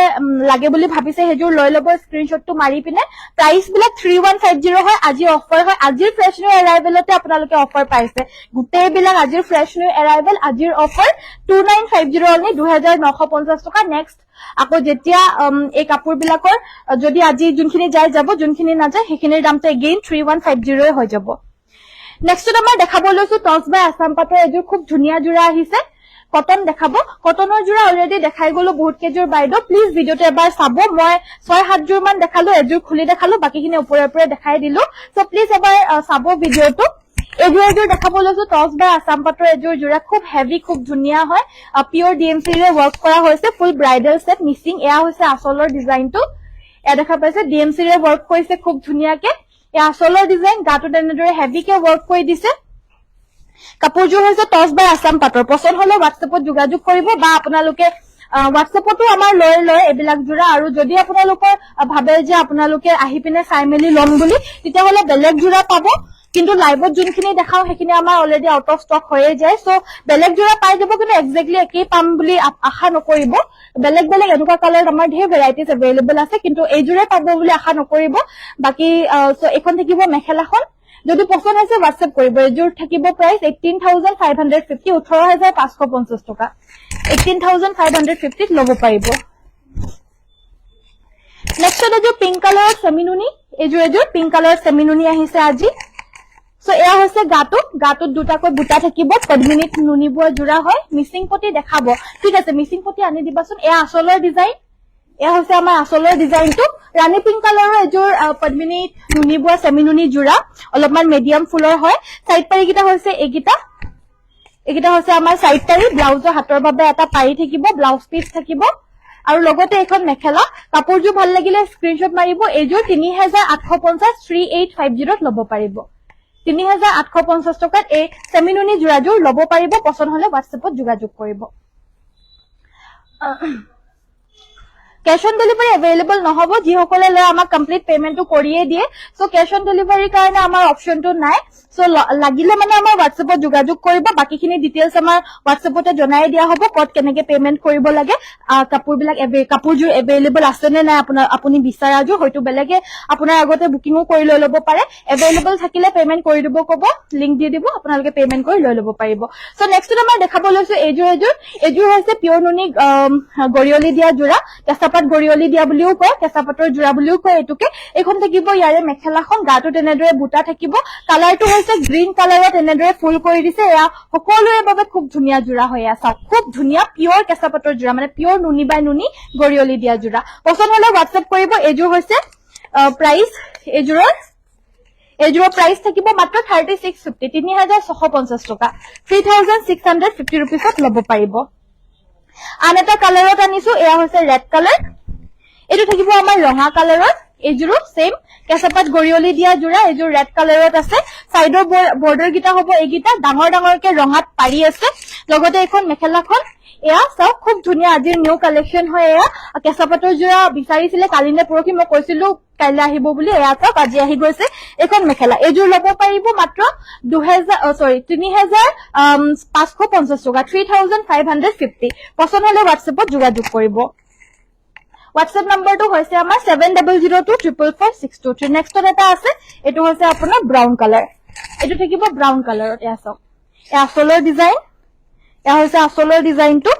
লাগে বুলি ভাবিছে হেজোৰ লৈ লব স্ক্ৰিনশ্বটটো মাৰি পিনে প্ৰাইস বিলাক 3150 হয় আজি অফাৰ হয় আজিৰ ফ্ৰেশ নিউ এৰাইভেলতে আপোনালোকে অফাৰ পাইছে গুটেই বিলাক আজিৰ ফ্ৰেশ নিউ এৰাইভেল আজিৰ অফাৰ 2950 অনলি 2950 টকা নেক্সট আকৌ যেতিয়া এই কাপোৰ বিলাকৰ যদি আজি যোনখিনি যায় যাব যোনখিনি না যায় হেখিনিৰ দামটো এগেইন 3150 হৈ যাব নেক্সট আমাৰ দেখাব লৈছো টস বাই আসাম পাটৰ এজোৰ খুব ধুনিয়া জোৰা আহিছে কটন দেখাব কটনৰ জোৰা অলৰেডি দেখাই গলো বহুত কেজোৰ বাইদেউ প্লিজ ভিডিওটো এবাৰ চাব মই 6-7 জোৰ মান দেখালো এজোৰ খুলি দেখালো বাকিখিনি ওপৰে দেখাই দিলো সো প্লিজ এবাৰ চাব ভিডিওটো এজোৰ দেখাব লৈছো টস বাই আসাম পাটৰ এজোৰ জোৰা খুব হেভি খুব ধুনিয়া হয় পিওৰ ডিএমসি ৰে ওয়াৰ্ক কৰা হৈছে ফুল ব্ৰাইডাল সেট মিসিং এয়া হৈছে আসলৰ ডিজাইনটো এ দেখা পাইছে ডিএমসি ৰে ওয়াৰ্ক কৰিছে খুব ধুনিয়াকে এ আসলৰ ডিজাইন গাটো তেনেদৰে হেভি কে ওয়াৰ্ক কৰি দিছে কাপোৰজোৰ হৈছে টস বাই আসাম পাটৰ পছন্দ হলে WhatsAppত যোগাযোগ কৰিব বা আপোনালোকে WhatsAppতো আমাৰ লৈ এবিলাক জোৰা আৰু যদি আপোনালোকৰ ভাবে যে আপোনালোকে আহি পিনে চাই মেলি লম বুলি তেতিয়া হলে বেলেগ জোৰা পাব কিন্তু লাইভত যোনখিনি দেখাও হেখিনি আমাৰ অলৰেডি আউট অফ স্টক হৈয়ে যায় সো বেলেগ জোৰা পাই যাব কিন্তু এক্স্যাক্টলি একেই পাম বুলি আশা নকৰিব বেলেগ এনেকুৱা কালাৰ আমাৰ ঢেৰ ভেৰাইটিজ अवेलेबल আছে কিন্তু এই জোৰে পাব বুলি আশা নকৰিব বাকি সো এখন থাকিব মেখেলাখন যদি পছন্দ আছে WhatsApp কৰিব এজোৰ থাকিব প্ৰাইস 18550 18550 টকা 18550 লব পাৰিব নেক্সট এজোৰ পিংক কালাৰৰ সেমিনুনি এজোৰ পিংক কালাৰৰ সেমিনুনি আহিছে আজি সো এয়া হৈছে গাটোত দুটাকৈ বুটা থাকিব পদ্মিনীত নুনিবোৱা জোৰা হয় মিসিং পটি দেখাব ঠিক আছে মিসিং পটি আনি দিবাচোন এয়া আসলৰ ডিজাইন এয়া হৈছে আমাৰ আসলৰ ডিজাইনটো ৰাণী পিংক কালাৰৰ এজোৰ পদ্মিনীত নুনিবোৱা সেমিনুনি জোৰা অলপমান মিডিয়াম ফুলৰ হয় সাইড পাৰি কিটা হৈছে এগিটা হৈছে আমাৰ সাইড পাৰি ব্লাউজৰ হাতৰ বাবে এটা পাৰি থাকিব ব্লাউজ পিস থাকিব আৰু লগতে এখন মেখেলা কাপোৰজোৰ ভাল লাগিলে স্ক্ৰিনশ্বট মাৰিব এজোৰ 3850 3850 লব পাৰিব 3850 টকাত এই সেমিনুনি জোৰাজোৰ লব পাৰিব পছন্দ হলে WhatsAppত যোগাযোগ কৰিব कैश ऑन डेलिवरी अवेलेबल নহব যিসকলে লৈ আমাক কমপ্লিট পেমেন্টটো কৰিয়ে দিয়ে সো कैश ऑन डेलिवरी কাৰণে আমাৰ অপচনটো নাই সো লাগিলে মানে আমাৰ WhatsAppত যোগাযোগ কৰিব বাকিখিনি ডিটেইলছ আমাৰ WhatsAppতে জনাই দিয়া হ'ব কত কেনেকে পেমেন্ট কৰিব লাগে কাপোৰযোৰ अवेलेबल আছে নে নাই আপুনি বিচাৰাযোৰ হয়তো বেলেগে আপোনাৰ আগতে বুকিংও কৰি লৈ ল'ব পাৰে अवेलेबल থাকিলে পেমেন্ট কৰি দিব ক'ব লিংক দি দিব আপোনালোকে পেমেন্ট কৰি লৈ ল'ব পাৰিব সো নেক্সট আমাৰ দেখাব লৈছো এযোৰ হৈছে পিয়ৰ নুনি গৰিয়লি দিয়া জোৰা কেঁচাপাত গৰিয়লি দিয়া বুলিও কয় কেঁচাপাতৰ জোৰা বুলিও কয় এটুকে এখন থাকিব ইয়াৰে মেখেলাখন গাটো তেনেদৰে বুটা থাকিব কালাৰটো হৈছে গ্ৰীন কালাৰত এনেদৰে ফুল কৰি দিছে এয়া সকলোৰে বাবে খুব ধুনীয়া জোৰা হৈ আছে খুব ধুনীয়া পিয়ৰ কেঁচাপাতৰ জোৰা মানে পিয়ৰ নুনি বাই নুনি গৰিয়লি দিয়া জোৰা পছন্দ হলে হোৱাটছএপ কৰিব এযোৰ হৈছে প্ৰাইস এযোৰৰ প্ৰাইস থাকিব মাত্ৰ 3650 3650 টকা 3650 रुपीसত ল'ব পাৰিব আন এটা কালাৰত আনিছো এয়া হৈছে ৰেড কালাৰ এটো থাকিব আমাৰ ৰঙা কালাৰত এযোৰো সেম কেঁচাপাত গৰিয়লি দিয়া জোৰা এযোৰ ৰেড কালাৰত আছে সাইডৰ বৰ্ডাৰ গিটা হ'ব এগিটা ডাঙৰকে ৰঙাত পাৰি আছে লগতে এখন মেখেলাখন এয়া সব খুব ধুনীয়া আজিৰ নিউ কালেকশন হয় এয়া কেঁচাপাতৰ জোৰা বিচাৰিছিলে কালিনে পৰখি মই কৈছিলো কাইলে আহিব বুলি এয়া সব আজি আহি গৈছে এখন মেখেলা এযোৰ ল'ব পাৰিব মাত্ৰ 3550 টকা 3550 পছন্দ হলে WhatsAppত যোগাযোগ কৰিব WhatsApp নম্বৰটো হৈছে আমাৰ 7002444623 নেক্সট এটা আছে এটো হৈছে আপোনাৰ ব্ৰাউন কালাৰ এটো থাকিব ব্ৰাউন কালাৰত এয়া সব এয়া আসলৰ ডিজাইন এয়া হৈছে আসলৰ ডিজাইনটো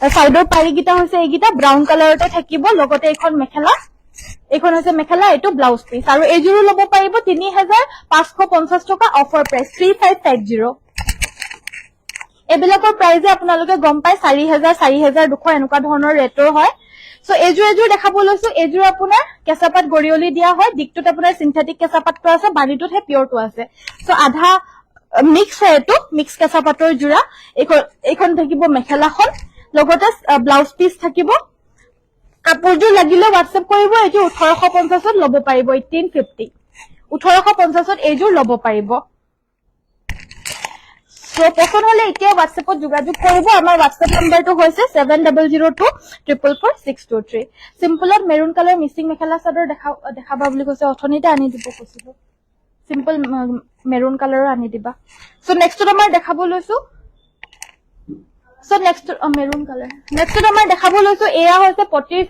সাইডৰ পাৰি গিটা হৈছে এইগিটা ব্ৰাউন কালাৰতে থাকিব লগতে এখন মেখেলা এখন হৈছে মেখেলা এটো ব্লাউজ পিস আৰু এযোৰো ল'ব পাৰিব 3550 টকা অফাৰ প্ৰাইস 3550 এবিলাকৰ প্ৰাইসে আপোনালোকে গম পায় 4200 এনেকুৱা ধৰণৰ ৰেটৰ হয় সো এযোৰ দেখাব লৈছো এযোৰ আপোনাৰ কেঁচাপাত গৰিয়লি দিয়া হয় দিকটোত আপোনাৰ সিনথেটিক কেঁচাপাতটো আছে বালিটোতহে পিয়ৰটো আছে সো আধা মিক্স হয় এটো মিক্স কেঁচাপাতৰ জোৰা এখন থাকিব মেখেলাখন লগতে ব্লাউজ পিস থাকিব কাপোৰযোৰ লাগিলে WhatsApp কৰিব এটো 1850 ত ল'ব পাৰিব 1850 1850 ত এযোৰ ল'ব পাৰিব সো পছন্দ হলে এতিয়া WhatsAppত যোগাযোগ কৰিব আমাৰ WhatsApp নম্বৰটো হৈছে 7002444623 সিম্পলত maroon colour mixing mekhela chador দেখাবা বুলি কৈছে অথনিতে আনি দিব কৈছিল সিম্পল মেৰুন কালাৰৰ আনি দিবা সো নেক্সট আমাৰ দেখাব লৈছো so next maroon colour next আমাৰ দেখাব লৈছো এয়া হৈছে পটিৰ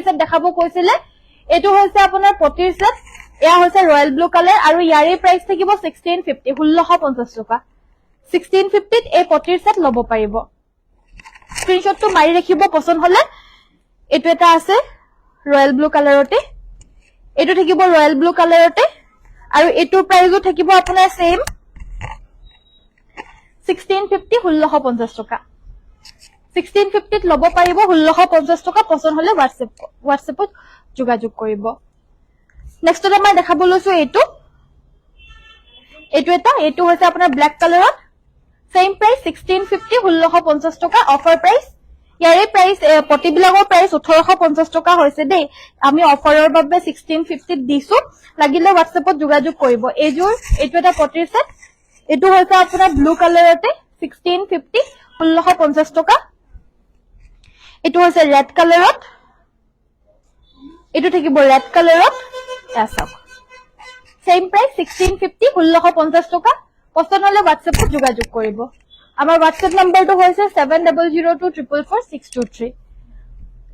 সেট দেখাব কৈছিলে এটো হৈছে আপোনাৰ পটিৰ সেট এয়া হৈছে ৰয়েল ব্লু কালাৰ আৰু ইয়াৰে প্ৰাইস থাকিব 1650 টকা 1650 এই পটিৰ সেট ল'ব পাৰিব স্ক্ৰিনশ্বটটো মাৰি ৰাখিব পছন্দ হলে এটো এটা আছে ৰয়েল ব্লু কালাৰতে এটো থাকিব ৰয়েল ব্লু কালাৰতে আৰু এটোৰ প্ৰাইসও থাকিব আপোনাৰ সেম 1650 1650 টকা 1650 ত ল'ব পাৰিব 1650 টকা পছন্দ হলে WhatsAppত যোগাযোগ কৰিব নেক্সট আমাৰ দেখাব লৈছো এটো হৈছে আপোনাৰ ব্ল্যাক কালাৰত সেম প্ৰাইস 1650 1650 টকা অফাৰ প্ৰাইস ইয়াৰে প্ৰাইস পটিবিলাকৰ প্ৰাইস 1850 টকা হৈছে দেই আমি অফাৰৰ বাবে 1650 দিছো লাগিলে WhatsAppত যোগাযোগ কৰিব এটো এটা পটিৰ সেট এটো হৈছে আপোনাৰ ব্লু কালাৰতে 1650 1650 টকা এটো হৈছে ৰেড কালাৰত এটো থাকিব ৰেড কালাৰত এসা সেম প্ৰাইস 1650 1650 টকা পছন্দ হলে WhatsAppত যোগাযোগ কৰিব আমাৰ WhatsApp নম্বৰটো হৈছে 7002444623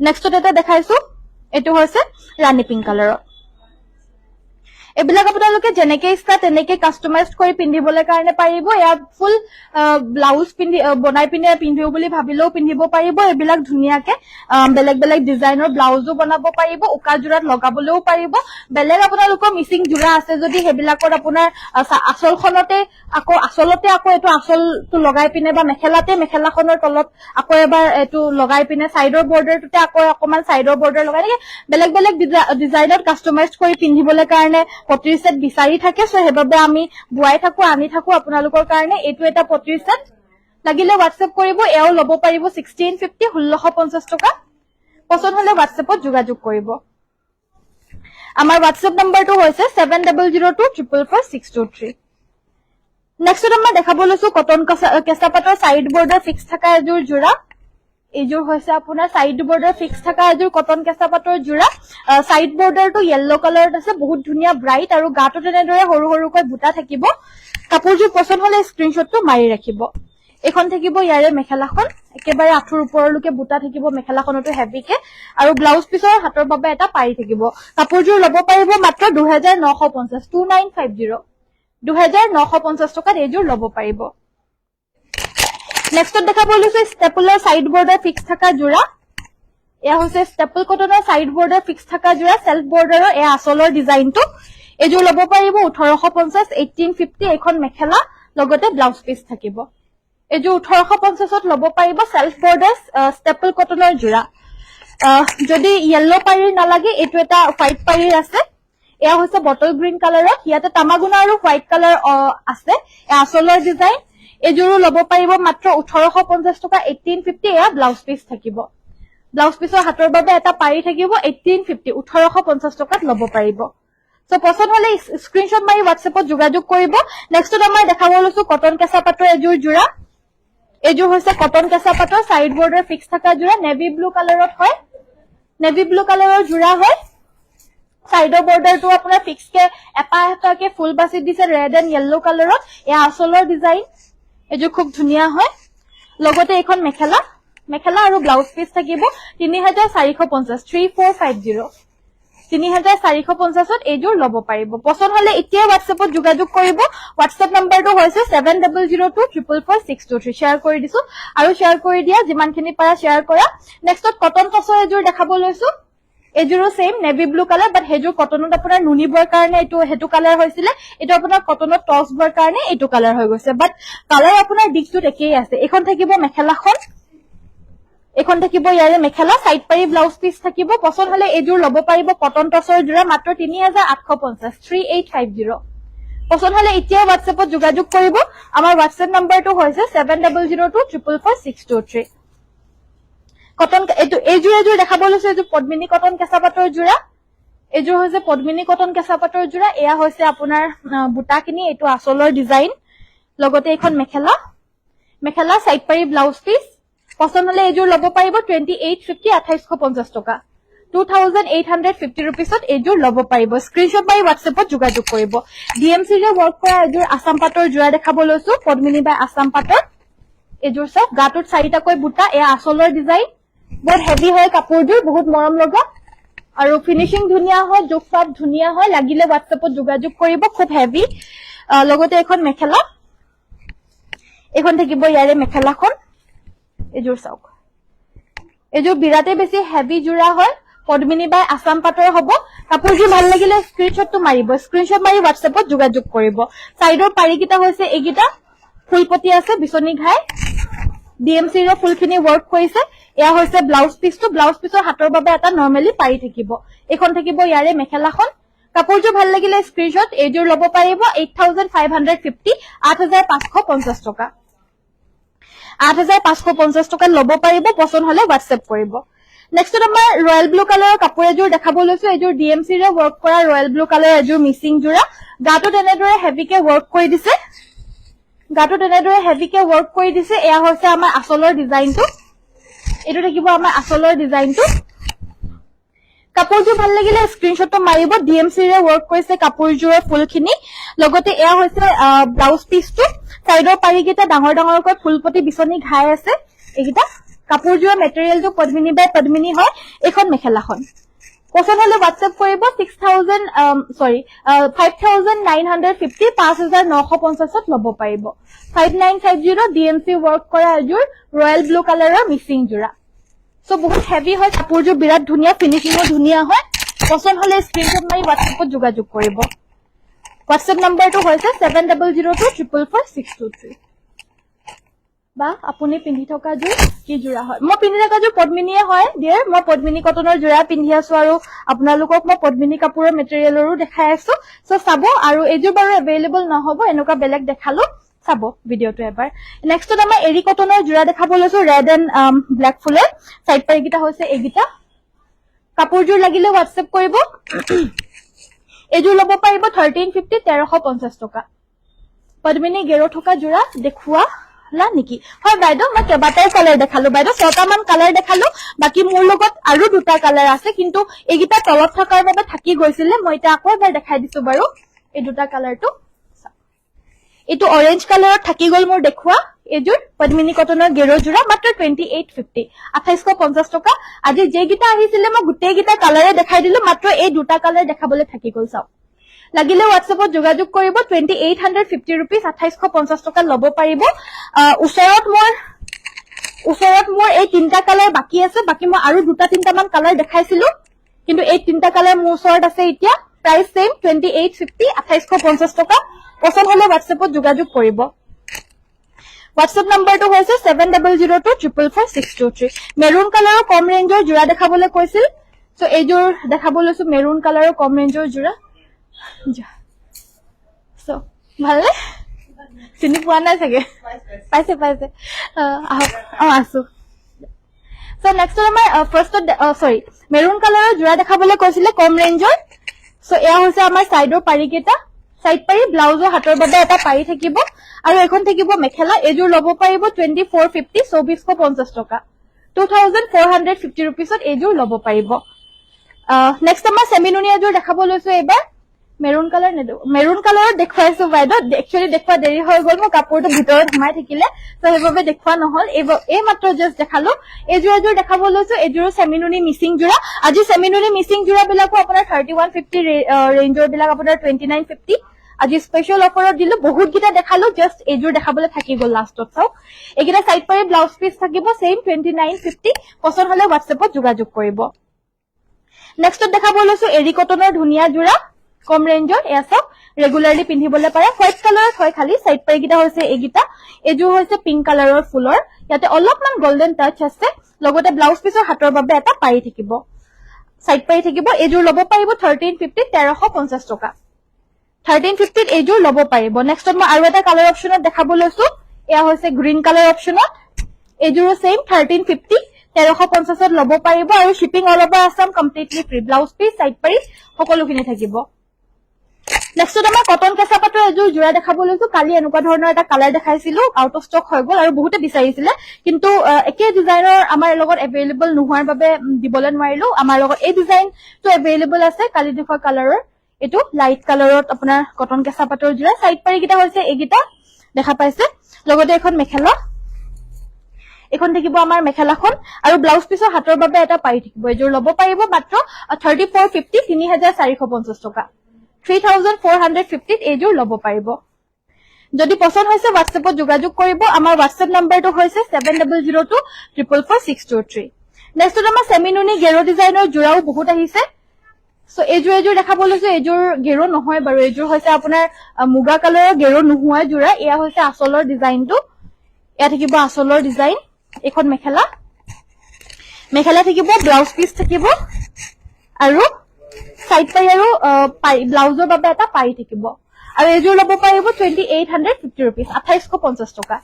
নেক্সট এটা দেখাইছো এটো হৈছে ৰাণী পিংক কালাৰত এবিলাক আপোনালোকে যেনেকে ইচ্ছা তেনেকে কাস্টমাইজ কৰি পিন্ধিবলৈ কাৰণে পাৰিব ইয়াত ফুল ব্লাউজ বনাই পিন্ধিও বুলি ভাবিলেও পিন্ধিব পাৰিব এবিলাক ধুনিয়াকে বেলেগ ডিজাইনৰ ব্লাউজও বনাব পাৰিব উকা জোৰাত লগাবলৈও পাৰিব বেলেগ আপোনালোকৰ মিচিং জোৰা আছে যদি হেবিলাকৰ আপোনাৰ আসলখনতে আকৌ এটো আসলটো লগাই পিনে বা মেখেলাখনৰ তলত আকৌ এবাৰ এটো লগাই পিনে সাইডৰ বৰ্ডাৰটোতে আকৌ অকমান সাইডৰ বৰ্ডাৰ লগাই নেকি বেলেগ ডিজাইনত কাস্টমাইজ কৰি পিন্ধিবলৈ কাৰণে পটিৰ সেট বিচাৰি থাকে সো হেবাবে আমি বুৱাই থাকো আনি থাকো আপোনালোকৰ কাৰণে এটো এটা পটিৰ সেট লাগিলে WhatsApp কৰিব এও ল'ব পাৰিব 1650 1650 টকা পছন্দ হলে WhatsAppত যোগাযোগ কৰিব আমাৰ WhatsApp নম্বৰটো হৈছে 7002444623 নেক্সট আমাৰ দেখাব লৈছো কটন কেঁচাপাতৰ সাইড বৰ্ডাৰ ফিক্স থকা এযোৰ জোৰা এইযোৰ হৈছে আপোনাৰ সাইড বৰ্ডাৰ ফিক্স থকা এযোৰ কটন কেঁচা পাটৰ জোৰা সাইড বৰ্ডাৰটো য়েলো কালাৰত আছে বহুত ধুনীয়া ব্ৰাইট আৰু গাটো তেনেদৰে সৰু সৰুকৈ বুটা থাকিব কাপোৰযোৰ পছন্দ হলে স্ক্ৰিনশ্বটটো মাৰি ৰাখিব এখন থাকিব ইয়াৰে মেখেলাখন একেবাৰে আঁঠুৰ ওপৰলৈকে বুটা থাকিব মেখেলাখনটো হেভিকে আৰু ব্লাউজ পিছৰ হাতৰ বাবে এটা পাৰি থাকিব কাপোৰযোৰ ল'ব পাৰিব মাত্ৰ 2950 2950 2950 টকাত এইযোৰ ল'ব পাৰিব নেক্সটত দেখা পাইছো ষ্টেপলৰ সাইড বৰ্ডাৰ ফিক্স থকা জোৰা এয়া হৈছে ষ্টেপল কটনৰ সাইড বৰ্ডাৰ ফিক্স থকা জোৰা সেলফ বৰ্ডাৰৰ এয়া আচলৰ ডিজাইনটো এইযোৰ ল'ব পাৰিব 1850 1850 এখন মেখেলা লগতে ব্লাউজ পিস থাকিব এইযোৰ 1850ত ল'ব পাৰিব সেলফ বৰ্ডাৰ ষ্টেপল কটনৰ জোৰা যদি ইয়েলো পাৰি নালাগে এইটো এটা হোৱাইট পাৰি আছে এয়া হৈছে বটল গ্ৰীণ কালাৰত ইয়াতে তামাগুনা আৰু হোৱাইট কালাৰ আছে এয়া আচলৰ ডিজাইন এইযোৰো ল'ব পাৰিব মাত্ৰ 1850 টকা 1850 এয়া ব্লাউজ পিস থাকিব ব্লাউজ পিসৰ হাতৰ বাবে এটা পাৰি থাকিব 1850 1850 টকাত ল'ব পাৰিব সো পছন্দ হলে স্ক্ৰিনশ্বট মাৰি WhatsAppত যোগাযোগ কৰিব নেক্সটত আমাৰ দেখাব লৈছো কটন কেঁচা পাটৰ এযোৰ জোৰা এইযোৰ হৈছে কটন কেঁচা পাটৰ সাইড বৰ্ডাৰ ফিক্স থকা জোৰা নেভি ব্লু কালাৰত হয় নেভি ব্লু কালাৰৰ জোৰা হয় সাইডৰ বৰ্ডাৰটো আপোনাৰ ফিক্স কে এপাকে ফুল বাছি দিছে ৰেড এণ্ড য়েলো কালাৰত এয়া আচলৰ ডিজাইন এইযোৰ খুব ধুনীয়া হয় লগতে এখন মেখেলা মেখেলা আৰু ব্লাউজ পিস থাকিব 3450 3450 3450ত এইযোৰ ল'ব পাৰিব পছন্দ হলে এতিয়া WhatsAppত যোগাযোগ কৰিব WhatsApp নম্বৰটো হৈছে 7002444623 শেয়াৰ কৰি দিছো আৰু শেয়াৰ কৰি দিয়া যিমানখিনি পাৰা শেয়াৰ কৰা নেক্সটত কটন টছৰ এযোৰ দেখাব লৈছো এযোৰো সেম নেভি ব্লু কালাৰ বাট হেযোৰ কটনত আপোনাৰ নুনিবৰ কাৰণে হেতু কালাৰ হৈছিলে এটা আপোনাৰ কটনত টছবৰ কাৰণে এইটো কালাৰ হৈ গৈছে বাট কালাৰ আপোনাৰ দিকটোত একেই আছে এখন থাকিব মেখেলাখন এখন থাকিব ইয়াৰে মেখেলা সাইড পাৰি ব্লাউজ পিস থাকিব পছন্দ হলে এযোৰ ল'ব পাৰিব কটন টছৰ জোৰা মাত্ৰ 3850 3850 পছন্দ হলে এতিয়া WhatsAppত যোগাযোগ কৰিব আমাৰ WhatsApp নম্বৰটো হৈছে 7002444623 কটন এইযোৰ দেখাব লৈছো এইযোৰ পদ্মিনী কটন কেঁচা পাটৰ জোৰা এইযোৰ হৈছে পদ্মিনী কটন কেঁচা পাটৰ জোৰা এয়া হৈছে আপোনাৰ বুটাখিনি এইটো আচলৰ ডিজাইন লগতে এখন মেখেলা মেখেলা সাইড পাৰি ব্লাউজ পিস পছন্দ হলে এইযোৰ ল'ব পাৰিব 2850 2850 টকা 2850 रुपीसত এইযোৰ ল'ব পাৰিব স্ক্ৰিনশ্বট মাৰি WhatsAppত যোগাযোগ কৰিব ডিএমসি ৰে ওয়াৰ্ক কৰা এইযোৰ আসাম পাটৰ জোৰা দেখাব লৈছো পদ্মিনী বাই আসাম পাটৰ এইযোৰ সব গাটোত চাৰিটাকৈ বুটা এয়া আচলৰ ডিজাইন বহুত হেভি হয় কাপোৰযোৰ বহুত মৰম লগা আৰু ফিনিশিং ধুনীয়া হয় জোখ সব ধুনীয়া হয় লাগিলে WhatsAppত যোগাযোগ কৰিব খুব হেভি লগতে এখন মেখেলা এখন থাকিব ইয়াৰে মেখেলাখন এইযোৰ চাওক এইযোৰ বিৰাতে বেছি হেভি জোৰা হয় পদ্মিনী বাই আসাম পাটৰ হ'ব কাপোৰযোৰ ভাল লাগিলে স্ক্ৰিনশ্বটটো মাৰিব স্ক্ৰিনশ্বট মাৰি WhatsAppত যোগাযোগ কৰিব সাইডৰ পাৰিকিটা হৈছে এইকিটা ফুলপতি আছে বিচনি ঘাই ডিএমসি ৰ ফুলখিনি ওয়াৰ্ক কৰিছে এয়া হৈছে ব্লাউজ পিছৰ হাতৰ বাবে এটা নৰমালি পাৰি থাকিব এখন থাকিব ইয়াৰে মেখেলাখন কাপোৰযোৰ ভাল লাগিলে স্ক্ৰিনশ্বট এইযোৰ ল'ব পাৰিব 8550 8550 টকা 8550 টকা ল'ব পাৰিব পছন্দ হলে WhatsApp কৰিব নেক্সট আমাৰ ৰয়েল ব্লু কালাৰৰ কাপোৰ এযোৰ দেখাব লৈছো এইযোৰ ডিএমসি ৰে ওয়াৰ্ক কৰা ৰয়েল ব্লু কালাৰ এযোৰ মিচিং জোৰা গাটো তেনেদৰে হেভিকে ওয়াৰ্ক কৰি দিছে এয়া হৈছে আমাৰ আচলৰ ডিজাইনটো এটো থাকিব আমাৰ আচলৰ ডিজাইনটো কাপোৰযোৰ ভাল লাগিলে স্ক্ৰিনশ্বটটো মাৰিব ডিএমসি ৰে ওয়াৰ্ক কৰিছে কাপোৰযোৰৰ ফুলখিনি লগতে এয়া হৈছে ব্লাউজ পিসটো সাইডৰ পাৰিকিটা ডাঙৰ ডাঙৰকৈ ফুলপতি বিচনি ঘাই আছে এইকিটা কাপোৰযোৰৰ মেটেৰিয়েলটো পদ্মিনী বাই পদ্মিনী হয় এখন মেখেলাখন পছন্দ হলে WhatsApp কৰিব 5950 5950ত ল'ব পাৰিব 5950 ডিএমসি ওয়াৰ্ক কৰা এযোৰ ৰয়েল ব্লু কালাৰৰ মিচিং জোৰা সো বহুত হেভি হয় কাপোৰযোৰ বিৰাট ধুনীয়া ফিনিশিংও ধুনীয়া হয় পছন্দ হলে স্ক্ৰিনশ্বট মাৰি WhatsAppত যোগাযোগ কৰিব WhatsApp নম্বৰটো হৈছে 7002444623 বা আপুনি পিন্ধি থকা জোৰ কি জোৰা হয় মই পিন্ধি থকা জোৰ পদ্মিনীয়ে হয় ডিয়াৰ মই পদ্মিনী কটনৰ জোৰা পিন্ধি আছো আৰু আপোনালোকক মই পদ্মিনী কাপোৰৰ মেটেৰিয়েলৰো দেখাই আছো সো চাব আৰু এইযোৰ বাৰু এভেইলেবল নহব এনেকুৱা বেলেগ দেখালো চাব ভিডিওটো এবাৰ নেক্সটত আমাৰ এৰি কটনৰ জোৰা দেখাব লৈছো ৰেড এণ্ড ব্ল্যাক ফুলৰ সাইড পাৰিকিটা হৈছে এইকিটা কাপোৰযোৰ লাগিলে WhatsApp কৰিব এইযোৰ ল'ব পাৰিব 1350 1350 টকা পদ্মিনী গেৰো থকা জোৰা দেখুৱা লা নেকি হয় বাইদেউ মই কেইবাটাই কালাৰ দেখালো বাইদেউ 6টা মান কালাৰ দেখালো বাকি মোৰ লগত আৰু দুটা কালাৰ আছে কিন্তু এইগিটা তলত থকাৰ বাবে থাকি গৈছিলে মই এটা আকৌ এবাৰ দেখাই দিছো বাৰু এই দুটা কালাৰটো এটো অৰেঞ্জ কালাৰত থাকি গল মোৰ দেখুৱা এজুৰ পদ্মিনী কটনৰ গেৰো জোৰা মাত্ৰ 2850 2850 টকা আজি যে গিটা আহিছিলে মই গুটেই গিটা কালাৰে দেখাই দিলো মাত্ৰ এই দুটা কালাৰ দেখাবলৈ থাকি গল চাও লাগিলে WhatsAppত যোগাযোগ কৰিব 2850 रुपीस 2850 টকা লব পাৰিব ওচৰত মোৰ এই তিনটা কালাৰ বাকি আছে বাকি মই আৰু দুটা তিনটা মান কালাৰ দেখাইছিলো কিন্তু এই তিনটা কালাৰ মোৰ ওচৰত আছে এতিয়া প্ৰাইস সেম 2850 2850 টকা পছন্দ হলে WhatsAppত যোগাযোগ কৰিব WhatsApp নম্বৰটো হৈছে 7002444623 মেৰুন কালাৰৰ কম ৰেঞ্জৰ জোৰা দেখাবলৈ কৈছিল সো এইজোৰ দেখাবলৈছো মেৰুন কালাৰৰ কম ৰেঞ্জৰ জোৰা সো ভালে চিনি পোৱা নাই চাগে পাইছে আছো সো নেক্সট আমাৰ ফাৰ্স্ট সৰি মেৰুন কালাৰৰ জোৰা দেখাবলৈ কৈছিলে কম ৰেঞ্জৰ সো এয়া হৈছে আমাৰ সাইডৰ পাৰি কেটা সাইড পাৰি ব্লাউজৰ হাতৰ বাবে এটা পাৰি থাকিব আৰু এখন থাকিব মেখেলা এজোৰ লব পাৰিব 2450 2450 টকা 2450 रुपीसত এজোৰ লব পাৰিব নেক্সট আমাৰ সেমিনুনিয়া জোৰ দেখাব লৈছো এবাৰ মেৰুন কালাৰ নেদো মেৰুন কালাৰত দেখুৱাইছো বাইদেউ একচুয়ালি দেখুৱা দেৰি হৈ গল মই কাপোৰটো ভিতৰত সোমাই থাকিলে তো হেবাবে দেখুৱা নহল এই মাত্ৰ জাস্ট দেখালো এজোৰ দেখাব লৈছো এজোৰ সেমিনুনি মিসিং জোৰা আজি সেমিনুনি মিসিং জোৰা বিলাকো আপোনাৰ 3150 ৰেঞ্জৰ বিলাক আপোনাৰ 2950 আজি স্পেশাল অফাৰত দিলো বহুত গিটা দেখালো জাস্ট এজোৰ দেখাবলৈ থাকি গল লাষ্টত চাও এগিটা সাইড পাৰি ব্লাউজ পিস থাকিব সেম 2950 পছন্দ হলে WhatsAppত যোগাযোগ কৰিব নেক্সট দেখাব লৈছো এৰি কটনৰ ধুনিয়া জোৰা কম ৰেঞ্জৰ এসব ৰেগুলাৰলি পিন্ধিবলৈ পাৰে হোৱাইট কালাৰত হয় খালি সাইড পাৰি গিটা হৈছে এগিটা এজোৰ হৈছে পিংক কালাৰৰ ফুলৰ ইয়াতে অলপমান গোল্ডেন টাচ আছে লগতে ব্লাউজ পিসৰ হাতৰ বাবে এটা পাৰি থাকিব সাইড পাৰি থাকিব এজোৰ লব পাৰিব 1350 1350 টকা 1350 এজোৰ লব পাৰিব নেক্সট মই আৰু এটা কালাৰ অপচনত দেখাব লৈছো এয়া হৈছে গ্ৰীন কালাৰ অপচনত এজোৰ সেম 1350 1350 লব পাৰিব আৰু shipping all over Assam completely free blouse piece side পাৰি সকলোখিনি থাকিব নেক্সট আমাৰ কটন কেঁচা পাটৰ এজোৰ জোৰা দেখাব লৈছো কালি এনেকুৱা ধৰণৰ এটা কালাৰ দেখাইছিলো আউট অফ ষ্টক হৈ গল আৰু বহুতে বিচাৰিছিলে কিন্তু একে ডিজাইনৰ আমাৰ লগত এভেইলেবল নোহোৱাৰ বাবে দিবলৈ নোৱাৰিলো আমাৰ লগত এই ডিজাইনটো এভেইলেবল আছে কালি দেখুৱা কালাৰৰ এটো লাইট কালাৰত আপোনাৰ কটন কেঁচা পাটৰ জোৰা সাইড পাৰি গিটা হৈছে এগিটা দেখা পাইছে লগতে এখন মেখেলা এখন থাকিব আমাৰ মেখেলাখন আৰু ব্লাউজ পিসৰ হাতৰ বাবে এটা পাৰি থাকিব এজোৰ লব পাৰিব মাত্ৰ 3450 3450 টকা 3450 এজোৰ লব পাৰিব যদি পছন্দ হৈছে WhatsAppত যোগাযোগ কৰিব আমাৰ WhatsApp নম্বৰটো হৈছে 7002444623 নেক্সট আমাৰ সেমিনুনি গেৰো ডিজাইনৰ জোৰাও বহুত আহিছে সো এজোৰ দেখাব লৈছো এজোৰ গেৰো নহয় বাৰু এজোৰ হৈছে আপোনাৰ মুগা কালাৰৰ গেৰো নোহোৱা জোৰা এয়া হৈছে আসলৰ ডিজাইনটো এয়া থাকিব আসলৰ ডিজাইন এখন মেখেলা থাকিব ব্লাউজ পিস থাকিব আৰু সাইড পাৰি আৰু ব্লাউজৰ বাবে এটা পাৰি থাকিব আৰু এজোৰ লব পাৰিব 2850 रुपीस 2850 টকা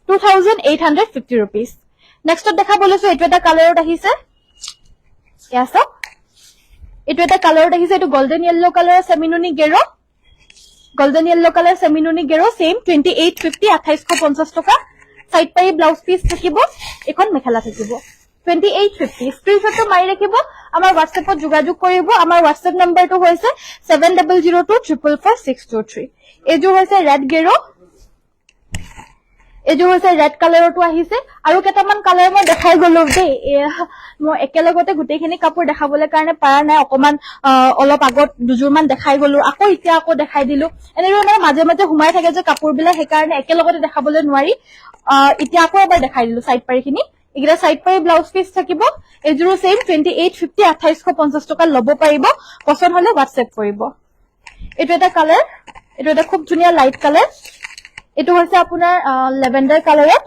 2850 रुपीस নেক্সট দেখাব লৈছো এটো এটা কালাৰত আহিছে ইয়াছ এটো এটা কালাৰত আহিছে এটো গোল্ডেন ইয়েলো কালাৰ সেমিনুনি গেৰো গোল্ডেন ইয়েলো কালাৰ সেমিনুনি গেৰো সেম 2850 2850 টকা সাইড পাৰি ব্লাউজ পিস থাকিব এখন মেখেলা থাকিব 2850 স্ক্ৰিনশ্বটটো মাৰি ৰাখিব আমাৰ WhatsAppত যোগাযোগ কৰিব আমাৰ WhatsApp নম্বৰটো হৈছে 7002444623 এজোৰ হৈছে ৰেড গেৰো এজোৰ হৈছে ৰেড কালাৰটো আহিছে আৰু কেটামান কালাৰ মই দেখাই গলো দেই মই একেলগতে গুটেইখিনি কাপোৰ দেখাবলৈ কাৰণে পাৰা নাই অকমান অলপ আগত দুজোৰ মান দেখাই গলো আকৌ এতিয়া আকৌ দেখাই দিলো এনেৰে মাজে মাজে হুমাই থাকে যে কাপোৰবিলাক হে কাৰণে একেলগতে দেখাবলৈ নোৱাৰি এতিয়া আকৌ এবাৰ দেখাই দিলো সাইড পাৰিখিনি এগিটা সাইড পাৰি ব্লাউজ পিস থাকিব এজোৰ সেম 2850 2850 টকা লব পাৰিব পছন্দ হলে WhatsApp কৰিব এটো এটা কালাৰ এটো এটা খুব ধুনিয়া লাইট কালাৰ এটো হৈছে আপোনাৰ লেভেন্ডাৰ কালাৰত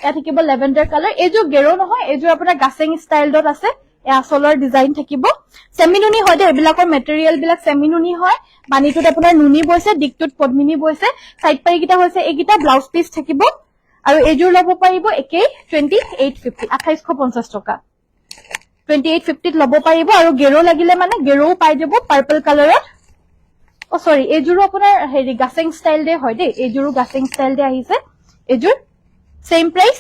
এয়া থাকিব লেভেন্ডাৰ কালাৰ এজোৰ গেৰো নহয় এজোৰ আপোনাৰ গাছেং ষ্টাইলত আছে এ আসলৰ ডিজাইন থাকিব সেমিনুনি হয় দে এবিলাকৰ মেটেৰিয়েল বিলাক সেমিনুনি হয় বানিটোত আপোনাৰ নুনি বৈছে দিকটোত পদ্মিনী বৈছে সাইড পাৰি গিটা হৈছে এগিটা ব্লাউজ পিস থাকিব আৰু এজোৰ লব পাৰিব একে 2850 2850 টকা 2850 লব পাৰিব আৰু গেৰো লাগিলে মানে গেৰো পাই যাব পাৰ্পল কালাৰত সৰি এজোৰ আপোনাৰ হেৰি গাছেং ষ্টাইল দে হয় দে এজোৰ গাছেং ষ্টাইল দে আহিছে এজুৰ সেম প্ৰাইস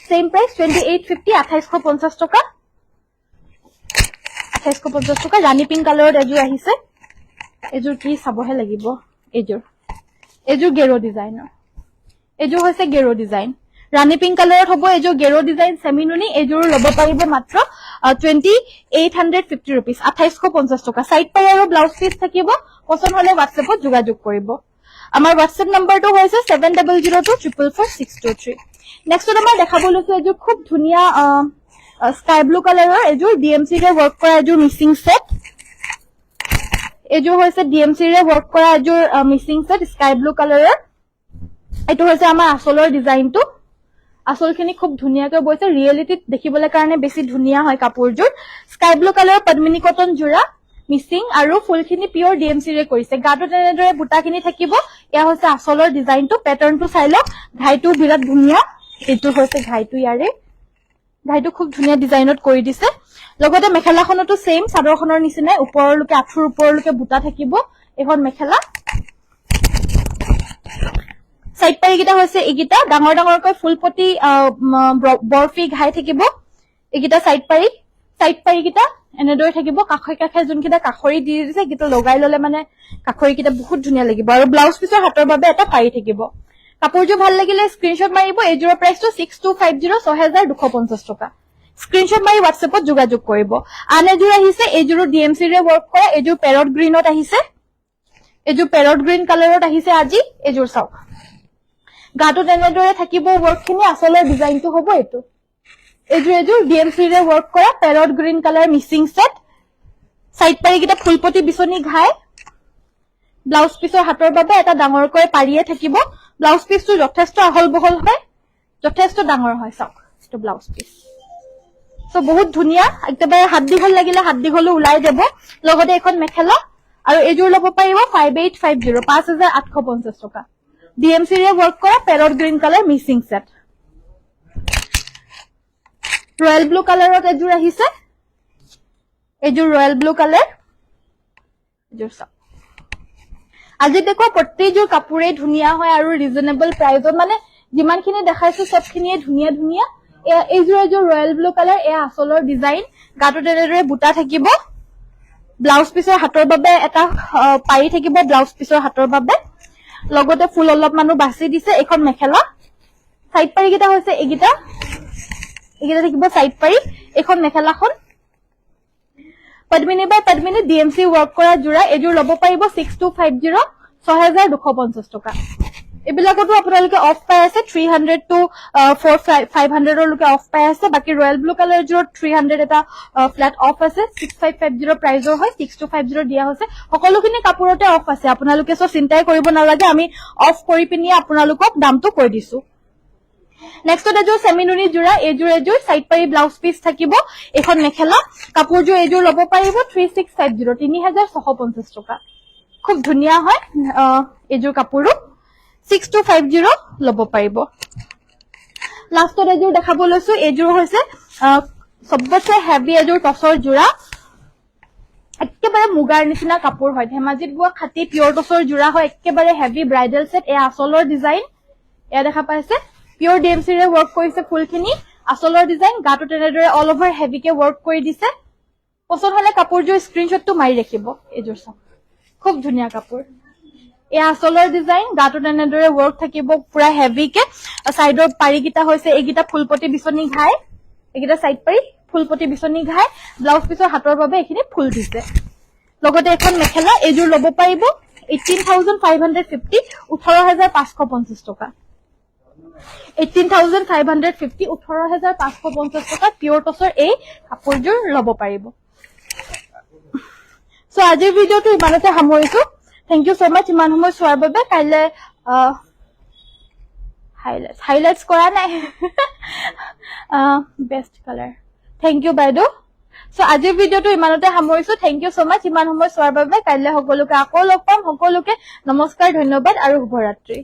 2850 2850 টকা 2850 টকা ৰাণী পিংক কালাৰত এজুৰ আহিছে এজুৰ কি চাবহে লাগিব এজুৰ গেৰো ডিজাইনৰ এজুৰ হৈছে গেৰো ডিজাইন ৰাণী পিংক কালাৰত হ'ব এজুৰ গেৰো ডিজাইন সেমিনুনি এজুৰ ল'ব পাৰিব মাত্ৰ 2850 rupees 2850 টকা সাইড পাই আৰু ব্লাউজ পিস থাকিব পছন্দ হলে WhatsAppত যোগাযোগ কৰিব আমাৰ WhatsApp নম্বৰটো হৈছে 7002444623 নেক্সট আমাৰ দেখাব লৈছো এজুৰ খুব ধুনিয়া স্কাই ব্লু কালাৰৰ এজুৰ DMC ৰে ওয়াৰ্ক কৰা এজুৰ মিসিং সেট এজুৰ হৈছে DMC ৰে ওয়াৰ্ক কৰা Azure missing set sky blue কালাৰৰ এটো হৈছে আমাৰ আসলৰ ডিজাইনটো আসলখিনি খুব ধুনিয়াকৈ বৈছে ৰিয়েলিটিত দেখিবলৈ কাৰণে বেছি ধুনিয়া হয় কাপোৰজুৰ স্কাই ব্লু কালাৰৰ পদ্মিনী কটন জোৰা মিসিং আৰু ফুলখিনি পিওৰ DMC ৰে কৰিছে গাটো তেনেদৰে বুটাখিনি থাকিব ইয়া হৈছে আসলৰ ডিজাইনটো প্যাটাৰ্নটো চাই লওক ঘাইটো বিৰাট ধুনিয়া এটো হৈছে ঘাইটো ইয়াৰে ঘাইটো খুব ধুনিয়া ডিজাইনত কৰি দিছে লগতে মেখেলাখনটো সেম চাদৰখনৰ নিচিনা ওপৰলৈকে আঠুৰ ওপৰলৈকে বুটা থাকিব এখন মেখেলা সাইড পাৰি গিটা হৈছে এগিটা ডাঙৰ ডাঙৰকৈ ফুলপতি বৰফি ঘাই থাকিব এগিটা সাইড পাৰি গিটা এনেদৰে থাকিব কাখৈ কাখে যোনকিটা কাখৰি দি দিছে কিটো লগাই ললে মানে কাখৰি কিটা বহুত ধুনিয়া লাগিব আৰু ব্লাউজ পিছৰ হাতৰ বাবে এটা পাৰি থাকিব কাপোৰটো ভাল লাগিলে স্ক্ৰিনশ্বট মাৰিব এজোৰ প্ৰাইসটো 6250 6250 টকা স্ক্ৰিনশ্বট মাৰি WhatsAppত যোগাযোগ কৰিব আন এজোৰ আহিছে এজোৰ DMC ৰে ওয়াৰ্ক কৰা এজোৰ প্যাৰট গ্ৰীনত আহিছে এজোৰ প্যাৰট গ্ৰীন কালাৰত আহিছে আজি এজোৰ চাওক গাটো তেনেদৰে থাকিব ওয়াৰ্কখিনি আসলৰ ডিজাইনটো হ'ব এটো এজোৰ DMC ৰে ওয়াৰ্ক কৰা parrot green colour Mising set side পাৰি গিটা ফুলপতি বিছনি ঘাই ব্লাউজ পিছৰ হাতৰ বাবে এটা ডাঙৰকৈ পাৰিয়ে থাকিব ব্লাউজ পিছটো যথেষ্ট আহল বহল হয় যথেষ্ট ডাঙৰ হয় চাওক এটো ব্লাউজ পিছ সো বহুত ধুনিয়া একেবাৰে হাত দীঘল লাগিলে হাত দীঘল ওলাই যাব লগতে এখন মেখেলা আৰু এজোৰ ল'ব পাৰিব 5850 5850 টকা DMC ৰে ওয়াৰ্ক কৰা parrot green colour Mising set royal blue কালাৰত এজোৰ আহিছে এজোৰ ৰয়েল ব্লু কালাৰ এজোৰ চাওক আজি দেখো প্ৰতিযোৰ কাপোৰে ধুনিয়া হয় আৰু ৰিজনেবল প্ৰাইজত মানে যিমানখিনি দেখাইছো সবখিনিয়ে ধুনিয়া ধুনিয়া এজোৰ ৰয়েল ব্লু কালাৰ এ আসলৰ ডিজাইন গাটো তেনেদৰে বুটা থাকিব ব্লাউজ পিছৰ হাতৰ বাবে এটা পাৰি থাকিব ব্লাউজ পিছৰ হাতৰ বাবে লগতে ফুল অলপ মানু বাছি দিছে এখন মেখেলা সাইড পাৰি গিটা হৈছে এগিটা থাকিব সাইড পাৰি এখন মেখেলাখন পদ্মিনী বাই পদ্মিনী DMC ওয়াৰ্ক কৰা জোৰা এজোৰ ল'ব পাৰিব 6250 6250 টকা এবিলাকটো আপোনালোকে অফ পাই আছে 300 to 500 লৈকে অফ পাই আছে বাকি ৰয়েল ব্লু কালাৰ জোৰ 300 এটা ফ্ল্যাট অফ আছে 6550 প্ৰাইজৰ হয় 6250 দিয়া হৈছে সকলোখিনি কাপোৰতে অফ আছে আপোনালোকে সো চিন্তাই কৰিব নালাগে আমি অফ কৰি পিনি আপোনালোকক দামটো কৈ দিছো নেক্সট এজোৰ সেমিনুনি জোৰা এজোৰ সাইড পাৰি ব্লাউজ পিস থাকিব এখন মেখেলা কাপোৰজোৰ এজোৰ ল'ব পাৰিব 3650 3650 টকা খুব ধুনিয়া হয় এজোৰ কাপোৰো 6250 ল'ব পাৰিব লাষ্টত এজোৰ দেখাব লৈছো এজোৰ হৈছে সবতছে হেভি এজোৰ টছৰ জোৰা একেবাৰে মুগাৰ নিচিনা কাপোৰ হয় ধেমাজিত বোৱা খাতি পিওৰ টছৰ জোৰা হয় একেবাৰে হেভি ব্ৰাইডাল সেট এ আসলৰ ডিজাইন এ দেখা পাইছে পিওৰ DMC ৰে ওয়াৰ্ক কৰিছে ফুলখিনি আসলৰ ডিজাইন গাটো তেনেদৰে অল ওভাৰ হেভি কে ওয়াৰ্ক কৰি দিছে পছন্দ হলে কাপোৰজোৰ স্ক্ৰিনশ্বটটো মাৰি ৰাখিব এজোৰ চাওক খুব ধুনিয়া কাপোৰ এ আসলৰ ডিজাইন গাটো তেনেদৰে ওয়াৰ্ক থাকিব পুৰা হেভি কে সাইডৰ পাৰি গিটা হৈছে এগিটা ফুলপতি বিছনি ঘাই এগিটা সাইড পাৰি ফুলপতি বিছনি ঘাই ব্লাউজ পিছৰ হাতৰ বাবে এখিনি ফুল দিছে লগতে এখন মেখেলা এজোৰ ল'ব পাৰিব 18550 18550 টকা 18550 18550 টকা পিওৰ টছৰ এই কাপোৰজোৰ ল'ব পাৰিব সো আজিৰ ভিডিওটো ইমানতে সামৰিছো থ্যাংক ইউ সো মাচ ইমান সময় চোৱাৰ বাবে কাইলে হাইলাইটস কৰা নাই বেষ্ট কালাৰ থ্যাংক ইউ বাইদেউ সো আজিৰ ভিডিওটো ইমানতে সামৰিছো থ্যাংক ইউ সো মাচ ইমান সময় চোৱাৰ বাবে কাইলে সকলোকে আকৌ লগ পাম সকলোকে নমস্কাৰ ধন্যবাদ আৰু শুভৰাত্ৰি